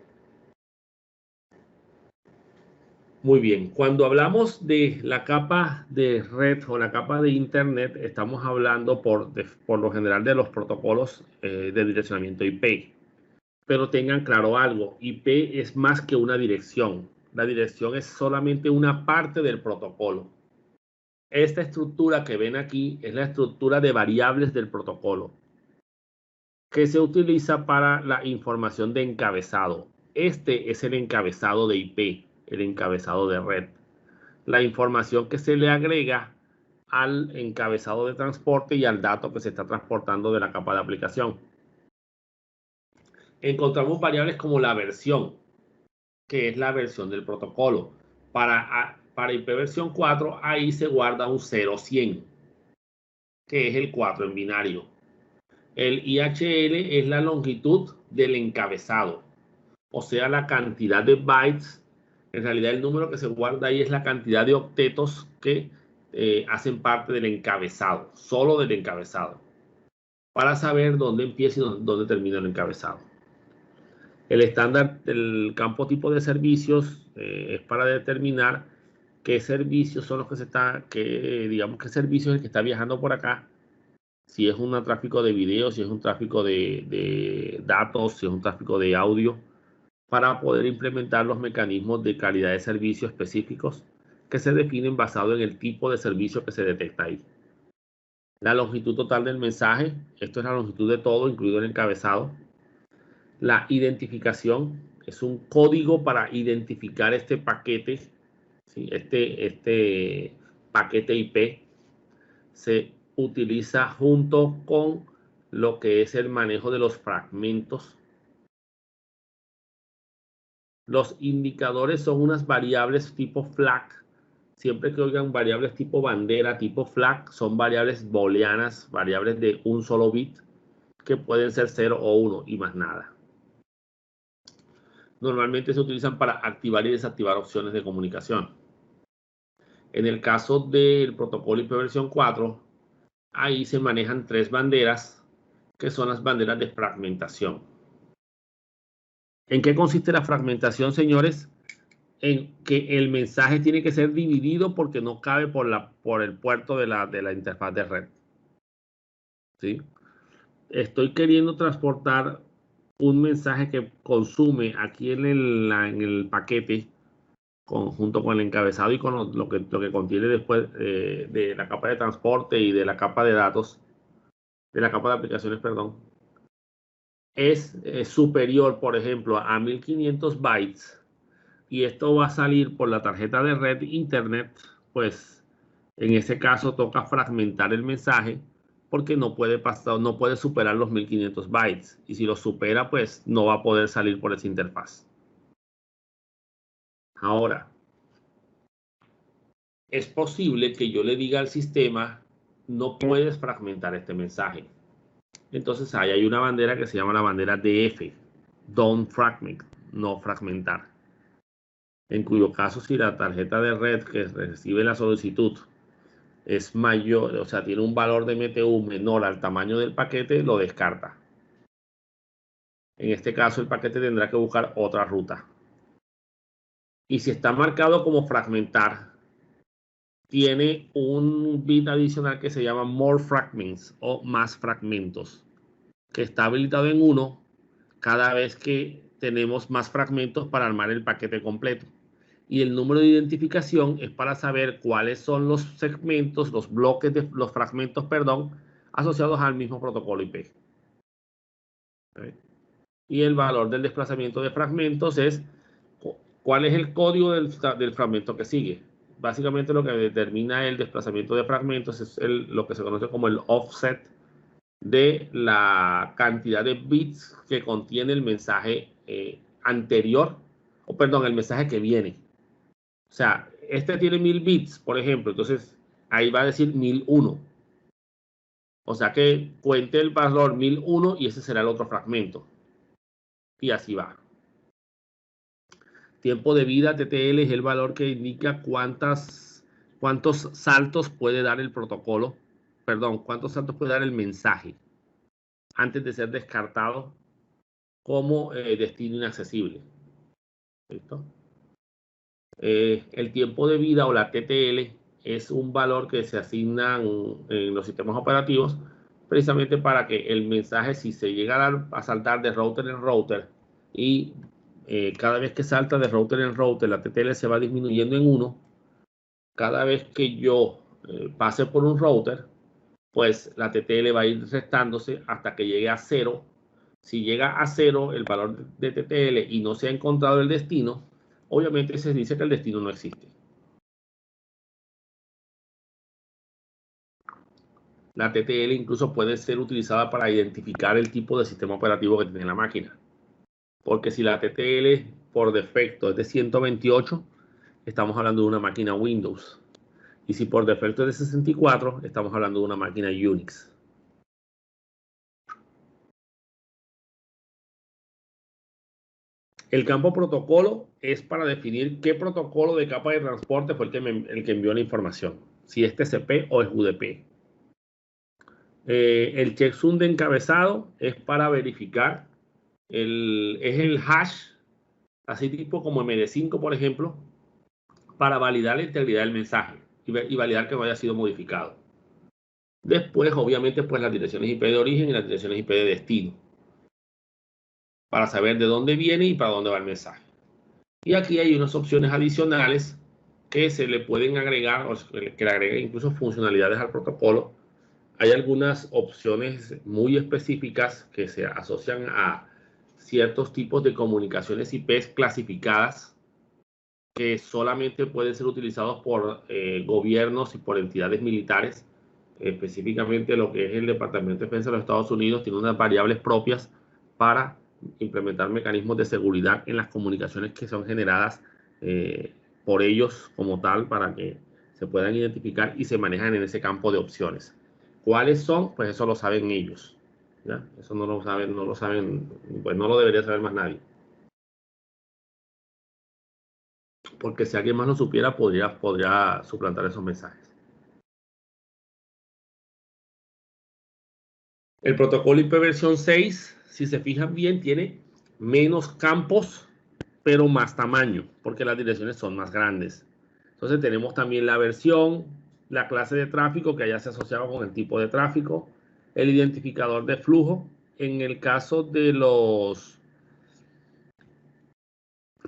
A: Muy bien, cuando hablamos de la capa de red o la capa de Internet, estamos hablando por lo general de los protocolos de direccionamiento IP. Pero tengan claro algo, IP es más que una dirección. La dirección es solamente una parte del protocolo. Esta estructura que ven aquí es la estructura de variables del protocolo, que se utiliza para la información de encabezado. Este es el encabezado de IP, el encabezado de red. La información que se le agrega al encabezado de transporte y al dato que se está transportando de la capa de aplicación. Encontramos variables como la versión, que es la versión del protocolo. Para IP versión 4, ahí se guarda un 0100, que es el 4 en binario. El IHL es la longitud del encabezado, o sea, la cantidad de bytes. En realidad, el número que se guarda ahí es la cantidad de octetos que hacen parte del encabezado, solo del encabezado, para saber dónde empieza y dónde termina el encabezado. El estándar del campo tipo de servicios es para determinar qué servicios son los que digamos, qué servicio es el que está viajando por acá. Si es un tráfico de video, si es un tráfico de datos, si es un tráfico de audio, para poder implementar los mecanismos de calidad de servicio específicos que se definen basado en el tipo de servicio que se detecta ahí. La longitud total del mensaje, esto es la longitud de todo, incluido el encabezado. La identificación es un código para identificar este paquete, ¿sí? Este paquete IP se utiliza junto con lo que es el manejo de los fragmentos. Los indicadores son unas variables tipo flag. Siempre que oigan variables tipo bandera, tipo flag, son variables booleanas, variables de un solo bit, que pueden ser 0 o 1 y más nada. Normalmente se utilizan para activar y desactivar opciones de comunicación. En el caso del protocolo IP versión 4, ahí se manejan 3 banderas, que son las banderas de fragmentación. ¿En qué consiste la fragmentación, señores? En que el mensaje tiene que ser dividido porque no cabe por el puerto de la interfaz de red. ¿Sí? Estoy queriendo transportar un mensaje que consume aquí en el paquete, junto con el encabezado y con lo que contiene después de la capa de transporte y de la capa de datos, de la capa de aplicaciones, perdón, es superior, por ejemplo, a 1500 bytes, y esto va a salir por la tarjeta de red internet, pues en ese caso toca fragmentar el mensaje porque no puede superar los 1500 bytes, y si lo supera, pues no va a poder salir por esa interfaz. Ahora, es posible que yo le diga al sistema, no puedes fragmentar este mensaje. Entonces ahí hay una bandera que se llama la bandera DF, Don't Fragment, no fragmentar. En cuyo caso, si la tarjeta de red que recibe la solicitud es mayor, o sea, tiene un valor de MTU menor al tamaño del paquete, lo descarta. En este caso, el paquete tendrá que buscar otra ruta. Y si está marcado como fragmentar, tiene un bit adicional que se llama More Fragments o más fragmentos, que está habilitado en 1 cada vez que tenemos más fragmentos para armar el paquete completo. Y el número de identificación es para saber cuáles son los segmentos, los bloques de los fragmentos, perdón, asociados al mismo protocolo IP. Y el valor del desplazamiento de fragmentos es cuál es el código del fragmento que sigue. Básicamente lo que determina el desplazamiento de fragmentos es lo que se conoce como el offset de la cantidad de bits que contiene el mensaje anterior, o perdón, el mensaje que viene. O sea, este tiene 1000 bits, por ejemplo, entonces ahí va a decir 1001. O sea que cuente el valor 1001 y ese será el otro fragmento. Y así va. Tiempo de vida TTL es el valor que indica cuántos saltos puede dar el protocolo. Perdón, cuántos saltos puede dar el mensaje. antes de ser descartado como destino inaccesible. ¿Listo? El tiempo de vida o la TTL es un valor que se asigna en los sistemas operativos precisamente para que el mensaje, si se llega a saltar de router en router y cada vez que salta de router en router la TTL se va disminuyendo en 1, cada vez que yo pase por un router, pues la TTL va a ir restándose hasta que llegue a 0. Si llega a 0 el valor de TTL y no se ha encontrado el destino, obviamente se dice que el destino no existe. La TTL incluso puede ser utilizada para identificar el tipo de sistema operativo que tiene la máquina. Porque si la TTL por defecto es de 128, estamos hablando de una máquina Windows. Y si por defecto es de 64, estamos hablando de una máquina Unix. El campo protocolo es para definir qué protocolo de capa de transporte fue el que envió la información. Si es TCP o es UDP. El checksum de encabezado es para verificar es el hash, así tipo como MD5, por ejemplo, para validar la integridad del mensaje y validar que no haya sido modificado. Después, obviamente, pues las direcciones IP de origen y las direcciones IP de destino, para saber de dónde viene y para dónde va el mensaje. Y aquí hay unas opciones adicionales que se le pueden agregar, o que le agreguen incluso funcionalidades al protocolo. Hay algunas opciones muy específicas que se asocian a ciertos tipos de comunicaciones IP clasificadas que solamente pueden ser utilizados por gobiernos y por entidades militares. Específicamente lo que es el Departamento de Defensa de los Estados Unidos tiene unas variables propias para implementar mecanismos de seguridad en las comunicaciones que son generadas por ellos como tal, para que se puedan identificar y se manejan en ese campo de opciones. ¿Cuáles son? Pues eso lo saben ellos, ¿ya? Eso no lo saben, pues no lo debería saber más nadie. Porque si alguien más lo supiera, podría suplantar esos mensajes. El protocolo IP versión 6, si se fijan bien, tiene menos campos, pero más tamaño, porque las direcciones son más grandes. Entonces tenemos también la versión, la clase de tráfico que haya se asociado con el tipo de tráfico, el identificador de flujo. En el caso de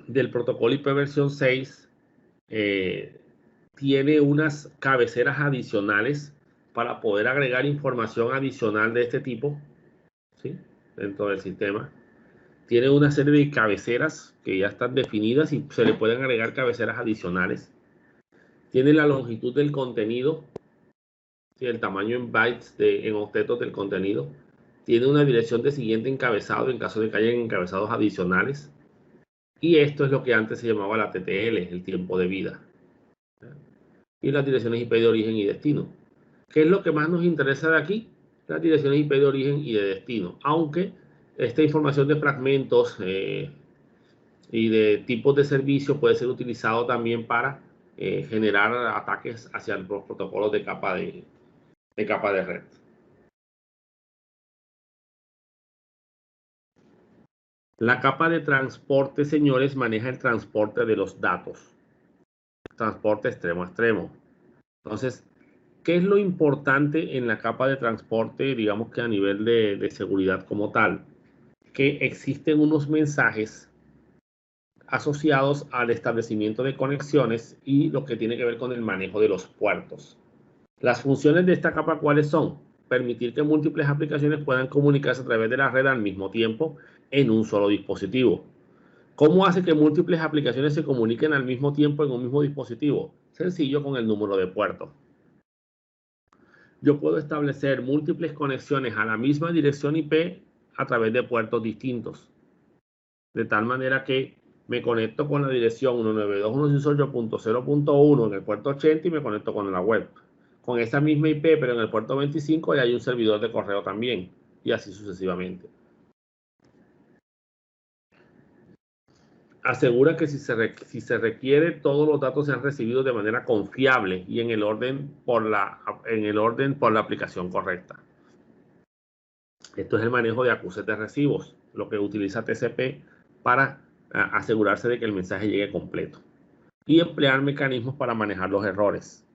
A: del protocolo IP versión 6, tiene unas cabeceras adicionales para poder agregar información adicional de este tipo, ¿sí?, dentro del sistema. Tiene una serie de cabeceras que ya están definidas y se le pueden agregar cabeceras adicionales. Tiene la longitud del contenido, ¿sí?, el tamaño en bytes, en octetos del contenido. Tiene una dirección de siguiente encabezado en caso de que haya encabezados adicionales. Y esto es lo que antes se llamaba la TTL, el tiempo de vida. Y las direcciones IP de origen y destino. ¿Qué es lo que más nos interesa de aquí? Las direcciones IP de origen y de destino. Aunque esta información de fragmentos y de tipos de servicio puede ser utilizado también para generar ataques hacia los protocolos de capa de red. La capa de transporte, señores, maneja el transporte de los datos. Transporte extremo a extremo. Entonces, ¿qué es lo importante en la capa de transporte, digamos que a nivel de seguridad como tal? Que existen unos mensajes asociados al establecimiento de conexiones y lo que tiene que ver con el manejo de los puertos. Las funciones de esta capa, ¿cuáles son? Permitir que múltiples aplicaciones puedan comunicarse a través de la red al mismo tiempo en un solo dispositivo. ¿Cómo hace que múltiples aplicaciones se comuniquen al mismo tiempo en un mismo dispositivo? Sencillo, con el número de puertos. Yo puedo establecer múltiples conexiones a la misma dirección IP a través de puertos distintos. De tal manera que me conecto con la dirección 192.168.0.1 en el puerto 80 y me conecto con la web. Con esa misma IP, pero en el puerto 25 ya hay un servidor de correo también, y así sucesivamente. Asegura que si se requiere, todos los datos sean recibidos de manera confiable y en el orden por la aplicación correcta. Esto es el manejo de acuses de recibos, lo que utiliza TCP para asegurarse de que el mensaje llegue completo. Y emplear mecanismos para manejar los errores.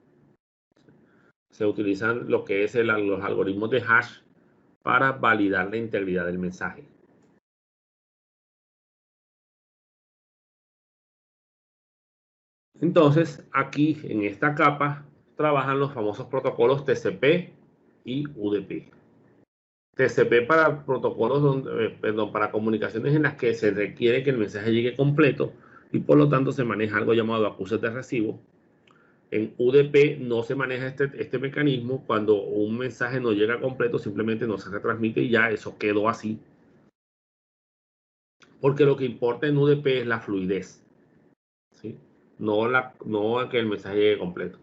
A: Se utilizan lo que es los algoritmos de hash para validar la integridad del mensaje. Entonces, aquí en esta capa trabajan los famosos protocolos TCP y UDP. TCP para protocolos para comunicaciones en las que se requiere que el mensaje llegue completo y por lo tanto se maneja algo llamado acuses de recibo. En UDP no se maneja este mecanismo. Cuando un mensaje no llega completo, simplemente no se retransmite y ya eso quedó así. Porque lo que importa en UDP es la fluidez, ¿sí? No que el mensaje llegue completo.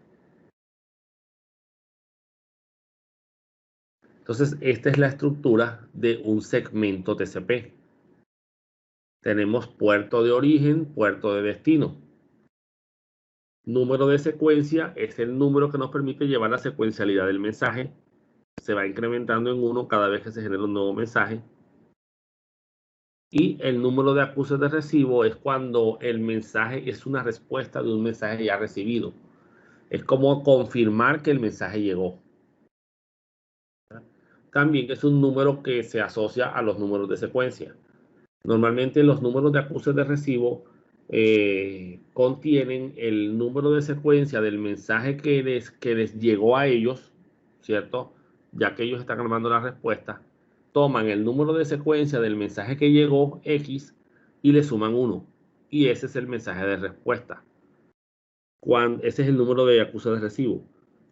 A: Entonces, esta es la estructura de un segmento TCP. Tenemos puerto de origen, puerto de destino. Número de secuencia es el número que nos permite llevar la secuencialidad del mensaje. Se va incrementando en 1 cada vez que se genera un nuevo mensaje. Y el número de acuses de recibo es cuando el mensaje es una respuesta de un mensaje ya recibido. Es como confirmar que el mensaje llegó. También es un número que se asocia a los números de secuencia. Normalmente los números de acuses de recibo contienen el número de secuencia del mensaje que les llegó a ellos, ¿cierto? Ya que ellos están armando la respuesta, toman el número de secuencia del mensaje que llegó X y le suman 1. Y ese es el mensaje de respuesta. Ese es el número de acuses de recibo.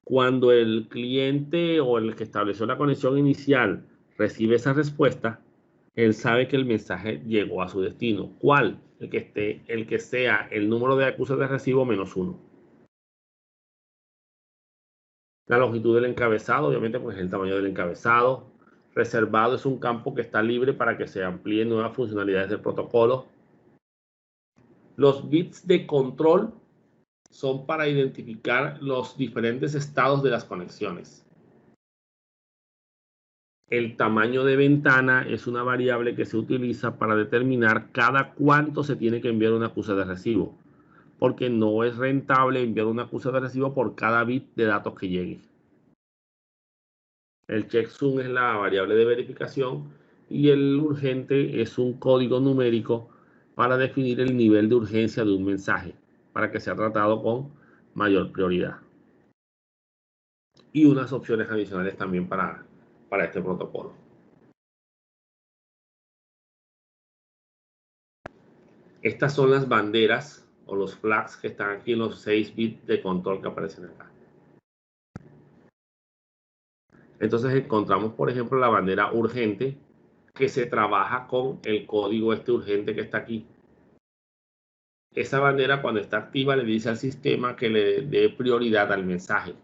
A: Cuando el cliente o el que estableció la conexión inicial recibe esa respuesta, él sabe que el mensaje llegó a su destino. ¿Cuál? El que sea el número de acuses de recibo menos 1. La longitud del encabezado, obviamente, pues es el tamaño del encabezado. Reservado es un campo que está libre para que se amplíen nuevas funcionalidades del protocolo. Los bits de control son para identificar los diferentes estados de las conexiones. El tamaño de ventana es una variable que se utiliza para determinar cada cuánto se tiene que enviar una acuse de recibo, porque no es rentable enviar una acuse de recibo por cada bit de datos que llegue. El checksum es la variable de verificación y el urgente es un código numérico para definir el nivel de urgencia de un mensaje, para que sea tratado con mayor prioridad. Y unas opciones adicionales también para este protocolo. Estas son las banderas o los flags que están aquí en los 6 bits de control que aparecen acá. Entonces encontramos, por ejemplo, la bandera urgente que se trabaja con el código urgente que está aquí. Esa bandera, cuando está activa, le dice al sistema que le dé prioridad al mensaje.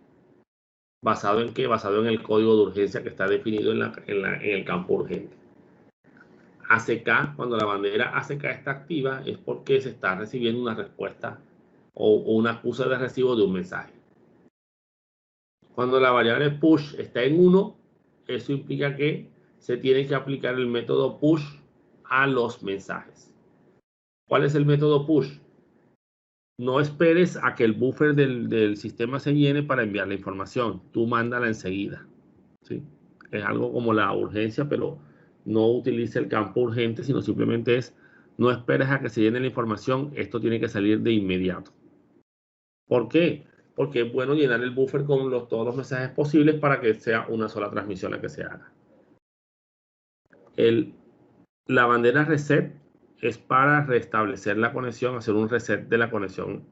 A: ¿Basado en qué? Basado en el código de urgencia que está definido en el campo urgente. ACK, cuando la bandera ACK está activa, es porque se está recibiendo una respuesta o una acuse de recibo de un mensaje. Cuando la variable push está en 1, eso implica que se tiene que aplicar el método push a los mensajes. ¿Cuál es el método push? No esperes a que el buffer del sistema se llene para enviar la información. Tú mándala enseguida, ¿sí? Es algo como la urgencia, pero no utilice el campo urgente, sino simplemente no esperes a que se llene la información. Esto tiene que salir de inmediato. ¿Por qué? Porque es bueno llenar el buffer con todos los mensajes posibles para que sea una sola transmisión la que se haga. La bandera reset es para restablecer la conexión, hacer un reset de la conexión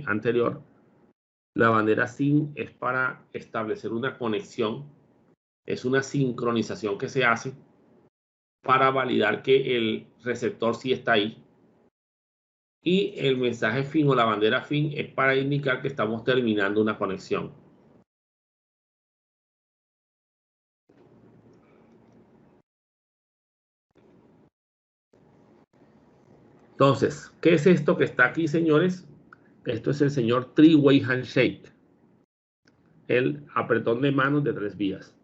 A: anterior. La bandera SYN es para establecer una conexión. Es una sincronización que se hace para validar que el receptor sí está ahí. Y el mensaje fin o la bandera fin es para indicar que estamos terminando una conexión. Entonces, ¿qué es esto que está aquí, señores? Esto es el señor Three-Way Handshake. El apretón de manos de 3 vías.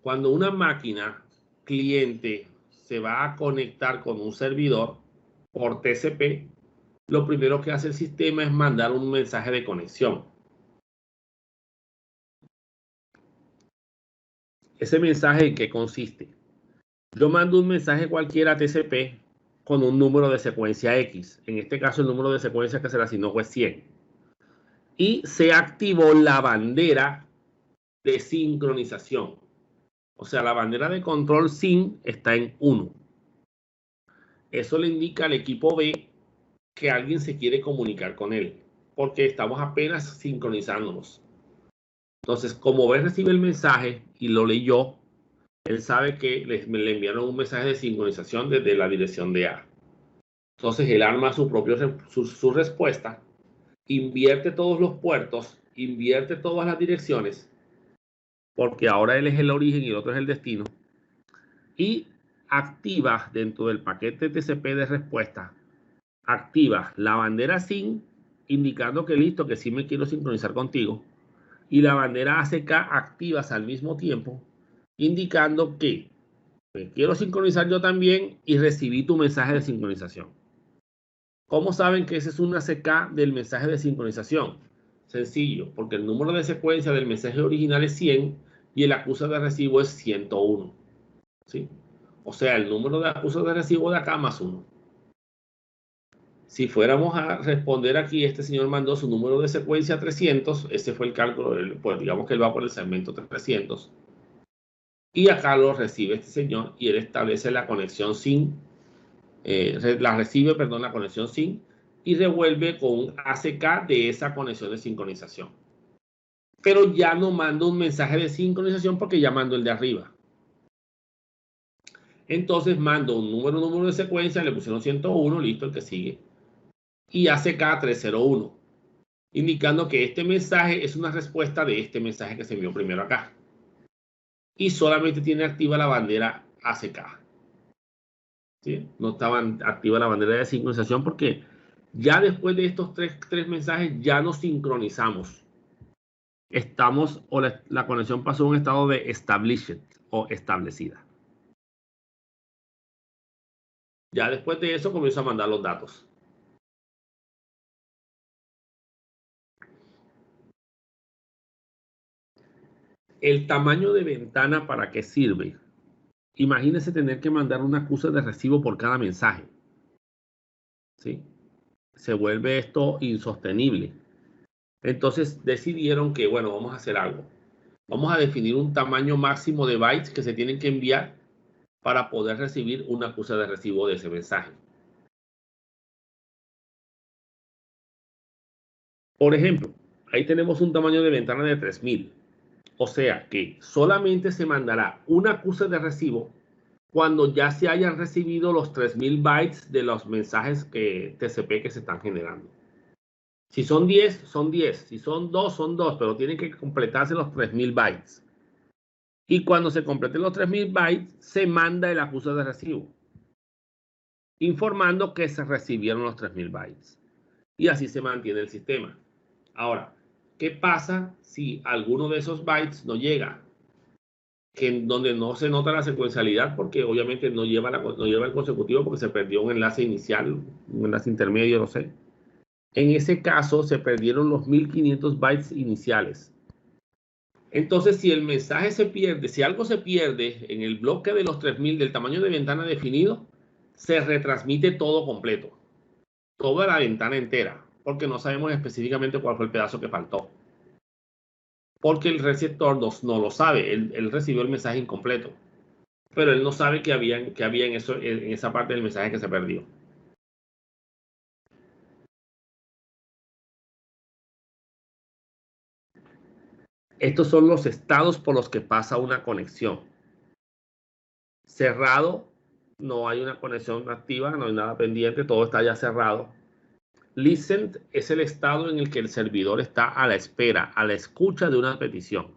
A: cuando una máquina cliente se va a conectar con un servidor por TCP, lo primero que hace el sistema es mandar un mensaje de conexión. ¿Ese mensaje en qué consiste? Yo mando un mensaje cualquiera a TCP con un número de secuencia X. En este caso, el número de secuencia que se le asignó fue 100. Y se activó la bandera de sincronización. O sea, la bandera de control SYN está en 1. Eso le indica al equipo B que alguien se quiere comunicar con él, porque estamos apenas sincronizándonos. Entonces, como B recibe el mensaje y lo leyó, él sabe que le enviaron un mensaje de sincronización desde la dirección de A. Entonces, él arma su respuesta, invierte todos los puertos, invierte todas las direcciones, porque ahora él es el origen y el otro es el destino, y activa dentro del paquete TCP de respuesta, activa la bandera SYN, indicando que listo, que sí me quiero sincronizar contigo, y la bandera ACK activas al mismo tiempo, indicando que me quiero sincronizar yo también y recibí tu mensaje de sincronización. ¿Cómo saben que ese es un ACK del mensaje de sincronización? Sencillo, porque el número de secuencia del mensaje original es 100 y el acuse de recibo es 101. ¿Sí? O sea, el número de acuse de recibo de acá más 1. Si fuéramos a responder aquí, este señor mandó su número de secuencia 300, ese fue el cálculo, pues digamos que él va por el segmento 300. Y acá lo recibe este señor y él establece la conexión SYN, la conexión SYN y revuelve con un ACK de esa conexión de sincronización. Pero ya no mando un mensaje de sincronización porque ya mando el de arriba. Entonces mando un número de secuencia, le pusieron 101, listo, el que sigue. Y ACK 301, indicando que este mensaje es una respuesta de este mensaje que se envió primero acá. Y solamente tiene activa la bandera ACK. ¿Sí? No estaba activa la bandera de sincronización porque ya después de estos tres mensajes ya nos sincronizamos. Estamos, o la conexión pasó a un estado de established o establecida. Ya después de eso comienzo a mandar los datos. El tamaño de ventana, ¿para qué sirve? Imagínense tener que mandar un acuse de recibo por cada mensaje. ¿Sí? Se vuelve esto insostenible. Entonces decidieron que, bueno, vamos a hacer algo. Vamos a definir un tamaño máximo de bytes que se tienen que enviar para poder recibir un acuse de recibo de ese mensaje. Por ejemplo, ahí tenemos un tamaño de ventana de 3000. O sea que solamente se mandará un acuse de recibo cuando ya se hayan recibido los 3000 bytes de los mensajes TCP que se están generando. Si son 10, son 10. Si son 2, son 2, pero tienen que completarse los 3000 bytes. Y cuando se completen los 3000 bytes, se manda el acuse de recibo, informando que se recibieron los 3000 bytes. Y así se mantiene el sistema. Ahora, ¿qué pasa si alguno de esos bytes no llega? Donde no se nota la secuencialidad porque obviamente no lleva el consecutivo porque se perdió un enlace inicial, un enlace intermedio, no sé. En ese caso se perdieron los 1500 bytes iniciales. Entonces, si el mensaje se pierde, si algo se pierde en el bloque de los 3000 del tamaño de ventana definido, se retransmite todo completo, toda la ventana entera, porque no sabemos específicamente cuál fue el pedazo que faltó. Porque el receptor no lo sabe, él recibió el mensaje incompleto, pero él no sabe que había en esa parte del mensaje que se perdió. Estos son los estados por los que pasa una conexión. Cerrado, no hay una conexión activa, no hay nada pendiente, todo está ya cerrado. Listened es el estado en el que el servidor está a la espera, a la escucha de una petición.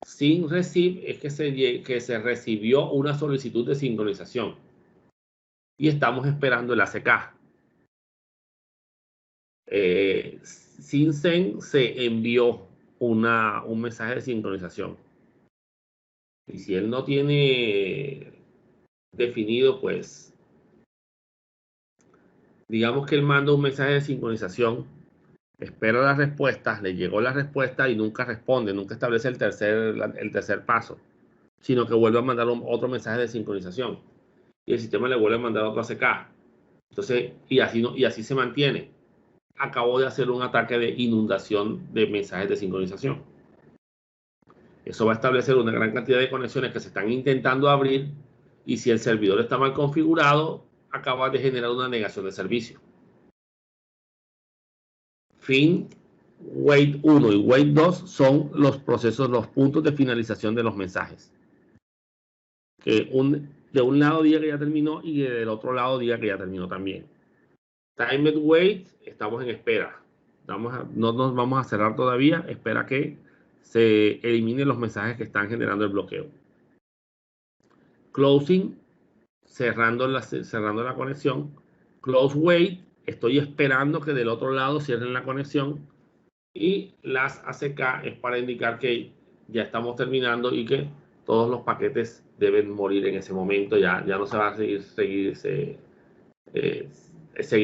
A: Sin receive es que se recibió una solicitud de sincronización y estamos esperando el ACK. Sin send se envió un mensaje de sincronización Y si él no tiene definido, pues, digamos que él manda un mensaje de sincronización, espera la respuesta, le llegó la respuesta y nunca responde, nunca establece el tercer paso, sino que vuelve a mandar otro mensaje de sincronización. Y el sistema le vuelve a mandar otro ACK. Entonces, y así se mantiene. Acabo de hacer un ataque de inundación de mensajes de sincronización. Eso va a establecer una gran cantidad de conexiones que se están intentando abrir, y si el servidor está mal configurado, acaba de generar una negación de servicio. Fin, wait 1 y wait 2 son los procesos, los puntos de finalización de los mensajes. Que de un lado diga que ya terminó y del otro lado diga que ya terminó también. Timed wait, estamos en espera. No nos vamos a cerrar todavía. Espera que se eliminen los mensajes que están generando el bloqueo. Closing, cerrando la conexión. Close wait, estoy esperando que del otro lado cierren la conexión. Y las ACK es para indicar que ya estamos terminando y que todos los paquetes deben morir en ese momento. Ya no se va a seguir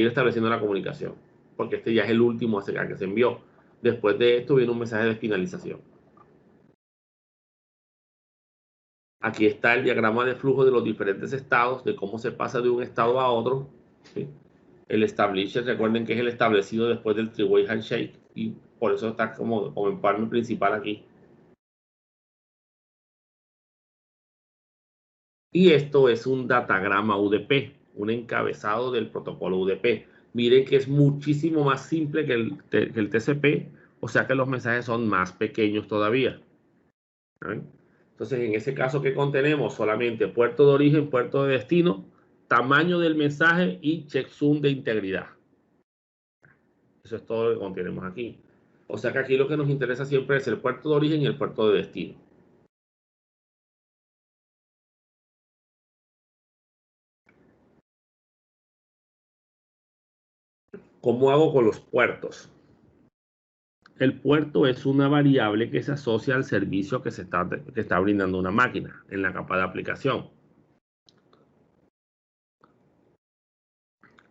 A: estableciendo la comunicación, porque este ya es el último ACK que se envió. Después de esto viene un mensaje de finalización. Aquí está el diagrama de flujo de los diferentes estados, de cómo se pasa de un estado a otro, ¿sí? El establisher, recuerden que es el establecido después del three-way handshake, y por eso está como empalme principal aquí. Y esto es un datagrama UDP, un encabezado del protocolo UDP. Miren que es muchísimo más simple que el TCP, o sea que los mensajes son más pequeños todavía. ¿Ven? Entonces, en ese caso, ¿qué contenemos? Solamente puerto de origen, puerto de destino, tamaño del mensaje y checksum de integridad. Eso es todo lo que contenemos aquí. O sea que aquí lo que nos interesa siempre es el puerto de origen y el puerto de destino. ¿Cómo hago con los puertos? El puerto es una variable que se asocia al servicio que está brindando una máquina en la capa de aplicación.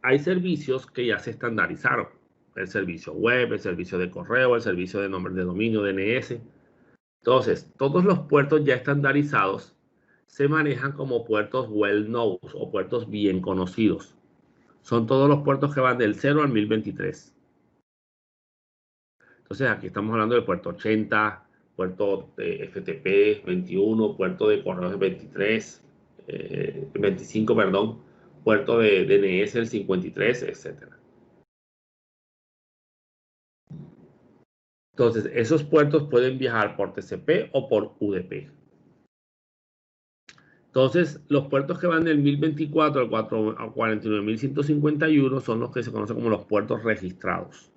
A: Hay servicios que ya se estandarizaron. El servicio web, el servicio de correo, el servicio de nombre de dominio, DNS. Entonces, todos los puertos ya estandarizados se manejan como puertos well known o puertos bien conocidos. Son todos los puertos que van del 0 al 1023. Entonces, aquí estamos hablando del puerto 80, puerto de FTP 21, puerto de correos 23, 25, perdón, puerto de DNS el 53, etc. Entonces, esos puertos pueden viajar por TCP o por UDP. Entonces, los puertos que van del 1024 al 49151 son los que se conocen como los puertos registrados.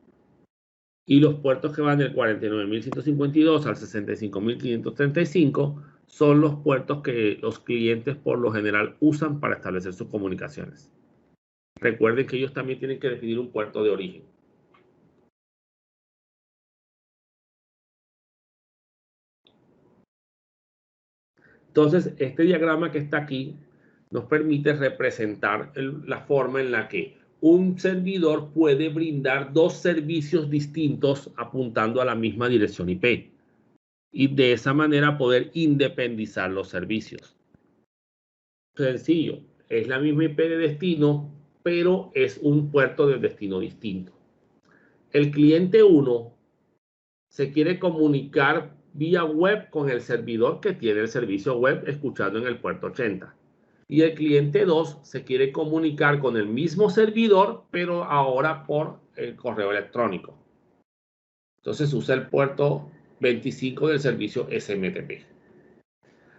A: Y los puertos que van del 49152 al 65535 son los puertos que los clientes por lo general usan para establecer sus comunicaciones. Recuerden que ellos también tienen que definir un puerto de origen. Entonces, este diagrama que está aquí nos permite representar la forma en la que un servidor puede brindar dos servicios distintos apuntando a la misma dirección IP. Y de esa manera poder independizar los servicios. Sencillo, es la misma IP de destino, pero es un puerto de destino distinto. El cliente 1 se quiere comunicar vía web con el servidor que tiene el servicio web escuchando en el puerto 80. Y el cliente 2 se quiere comunicar con el mismo servidor, pero ahora por el correo electrónico. Entonces usa el puerto 25 del servicio SMTP.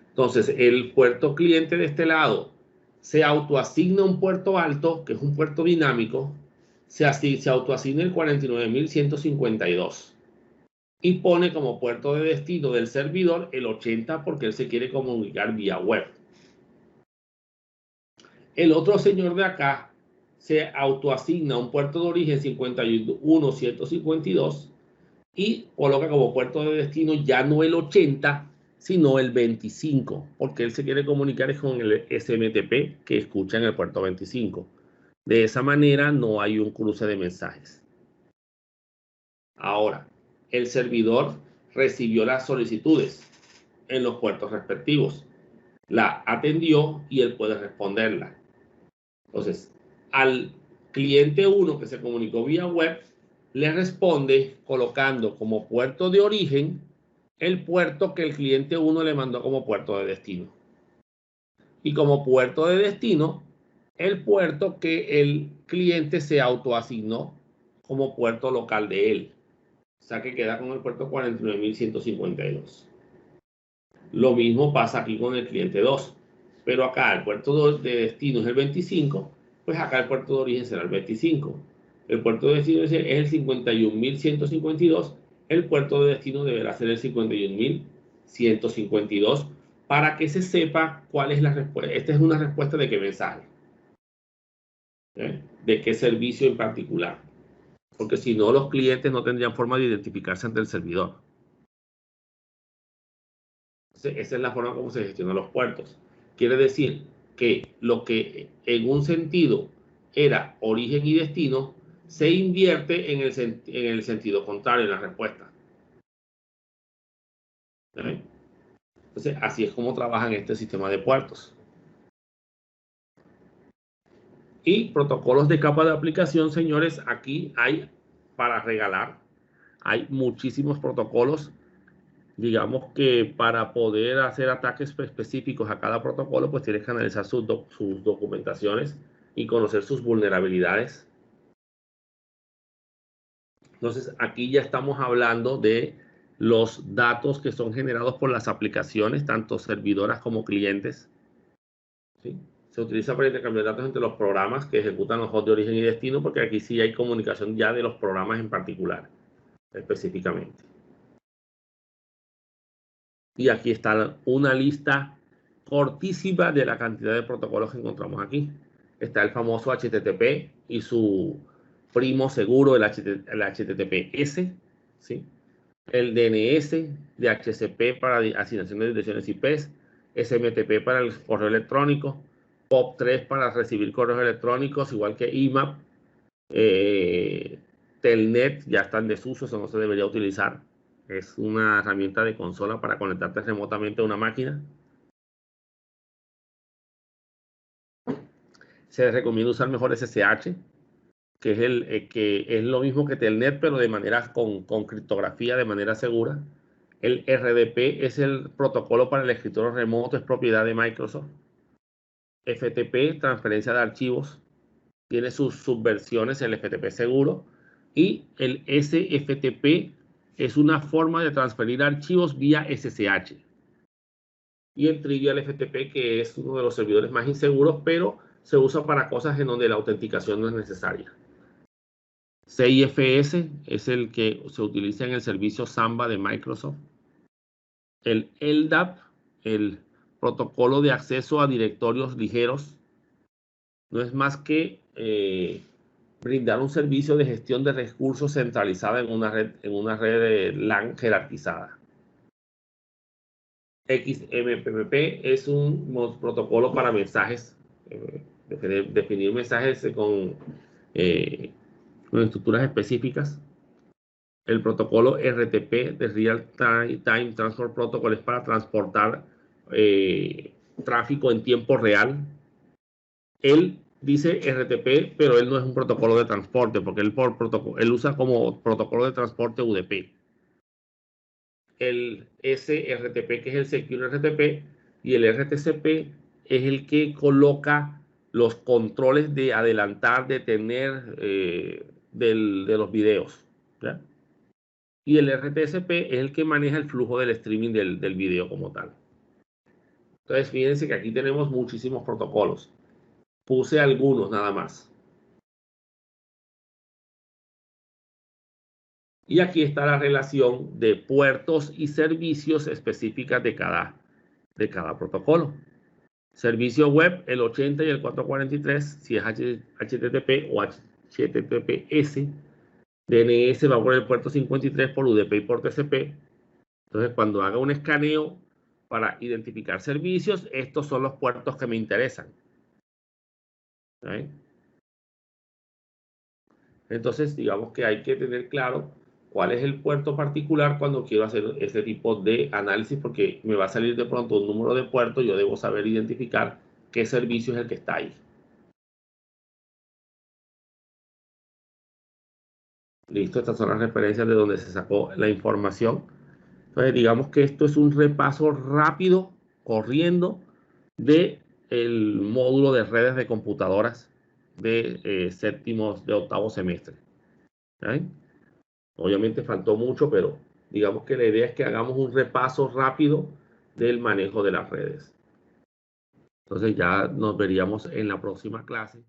A: Entonces, el puerto cliente de este lado se autoasigna un puerto alto, que es un puerto dinámico, se autoasigna el 49152 y pone como puerto de destino del servidor el 80 porque él se quiere comunicar vía web. El otro señor de acá se autoasigna un puerto de origen 51152 y coloca como puerto de destino ya no el 80, sino el 25, porque él se quiere comunicar con el SMTP que escucha en el puerto 25. De esa manera no hay un cruce de mensajes. Ahora, el servidor recibió las solicitudes en los puertos respectivos, la atendió y él puede responderla. Entonces, al cliente 1 que se comunicó vía web, le responde colocando como puerto de origen el puerto que el cliente 1 le mandó como puerto de destino. Y como puerto de destino, el puerto que el cliente se autoasignó como puerto local de él. O sea que queda con el puerto 49.152. Lo mismo pasa aquí con el cliente 2. Pero acá el puerto de destino es el 25, pues acá el puerto de origen será el 25. El puerto de destino es el 51.152. El puerto de destino deberá ser el 51.152 para que se sepa cuál es la respuesta. Esta es una respuesta de qué mensaje. De qué servicio en particular. Porque si no, los clientes no tendrían forma de identificarse ante el servidor. Entonces, esa es la forma como se gestionan los puertos. Quiere decir que lo que en un sentido era origen y destino, se invierte en el sentido contrario, en la respuesta. Entonces, así es como trabajan este sistema de puertos. Y protocolos de capa de aplicación, señores, aquí hay para regalar. Hay muchísimos protocolos. Digamos que para poder hacer ataques específicos a cada protocolo, pues tienes que analizar sus documentaciones y conocer sus vulnerabilidades. Entonces, aquí ya estamos hablando de los datos que son generados por las aplicaciones, tanto servidoras como clientes. ¿Sí? Se utiliza para intercambiar datos entre los programas que ejecutan los hosts de origen y destino, porque aquí sí hay comunicación ya de los programas en particular, específicamente. Y aquí está una lista cortísima de la cantidad de protocolos que encontramos aquí. Está el famoso HTTP y su primo seguro, el HTTPS, ¿sí? El DNS, DHCP para asignación de direcciones IPs, SMTP para el correo electrónico, POP3 para recibir correos electrónicos, igual que IMAP, Telnet ya está en desuso, eso no se debería utilizar. Es una herramienta de consola para conectarte remotamente a una máquina. Se recomienda usar mejor SSH, que es que es lo mismo que Telnet, pero de manera con criptografía de manera segura. El RDP es el protocolo para el escritorio remoto, es propiedad de Microsoft. FTP, transferencia de archivos, tiene sus subversiones, el FTP seguro. Y el SFTP es una forma de transferir archivos vía SSH. Y el Trivial FTP, que es uno de los servidores más inseguros, pero se usa para cosas en donde la autenticación no es necesaria. CIFS es el que se utiliza en el servicio Samba de Microsoft. El LDAP, el protocolo de acceso a directorios ligeros, no es más que brindar un servicio de gestión de recursos centralizada en una red de LAN jerarquizada. XMPP es un protocolo para mensajes, definir mensajes con estructuras específicas. El protocolo RTP de Real Time Transport Protocol es para transportar tráfico en tiempo real. Él dice RTP, pero él no es un protocolo de transporte, porque él usa como protocolo de transporte UDP. El SRTP, que es el Secure RTP, y el RTCP es el que coloca los controles de adelantar, detener de los videos, ¿ya? Y el RTCP es el que maneja el flujo del streaming del video como tal. Entonces, fíjense que aquí tenemos muchísimos protocolos. Puse algunos nada más. Y aquí está la relación de puertos y servicios específicas de cada protocolo. Servicio web, el 80 y el 443, si es HTTP o HTTPS. DNS va por el puerto 53 por UDP y por TCP. Entonces, cuando haga un escaneo para identificar servicios, estos son los puertos que me interesan. ¿Okay? Entonces, digamos que hay que tener claro cuál es el puerto particular cuando quiero hacer ese tipo de análisis, porque me va a salir de pronto un número de puertos, yo debo saber identificar qué servicio es el que está ahí. Listo, estas son las referencias de donde se sacó la información. Entonces, digamos que esto es un repaso rápido, corriendo, del módulo de redes de computadoras de octavo semestre. ¿Okay? Obviamente faltó mucho, pero digamos que la idea es que hagamos un repaso rápido del manejo de las redes. Entonces ya nos veríamos en la próxima clase.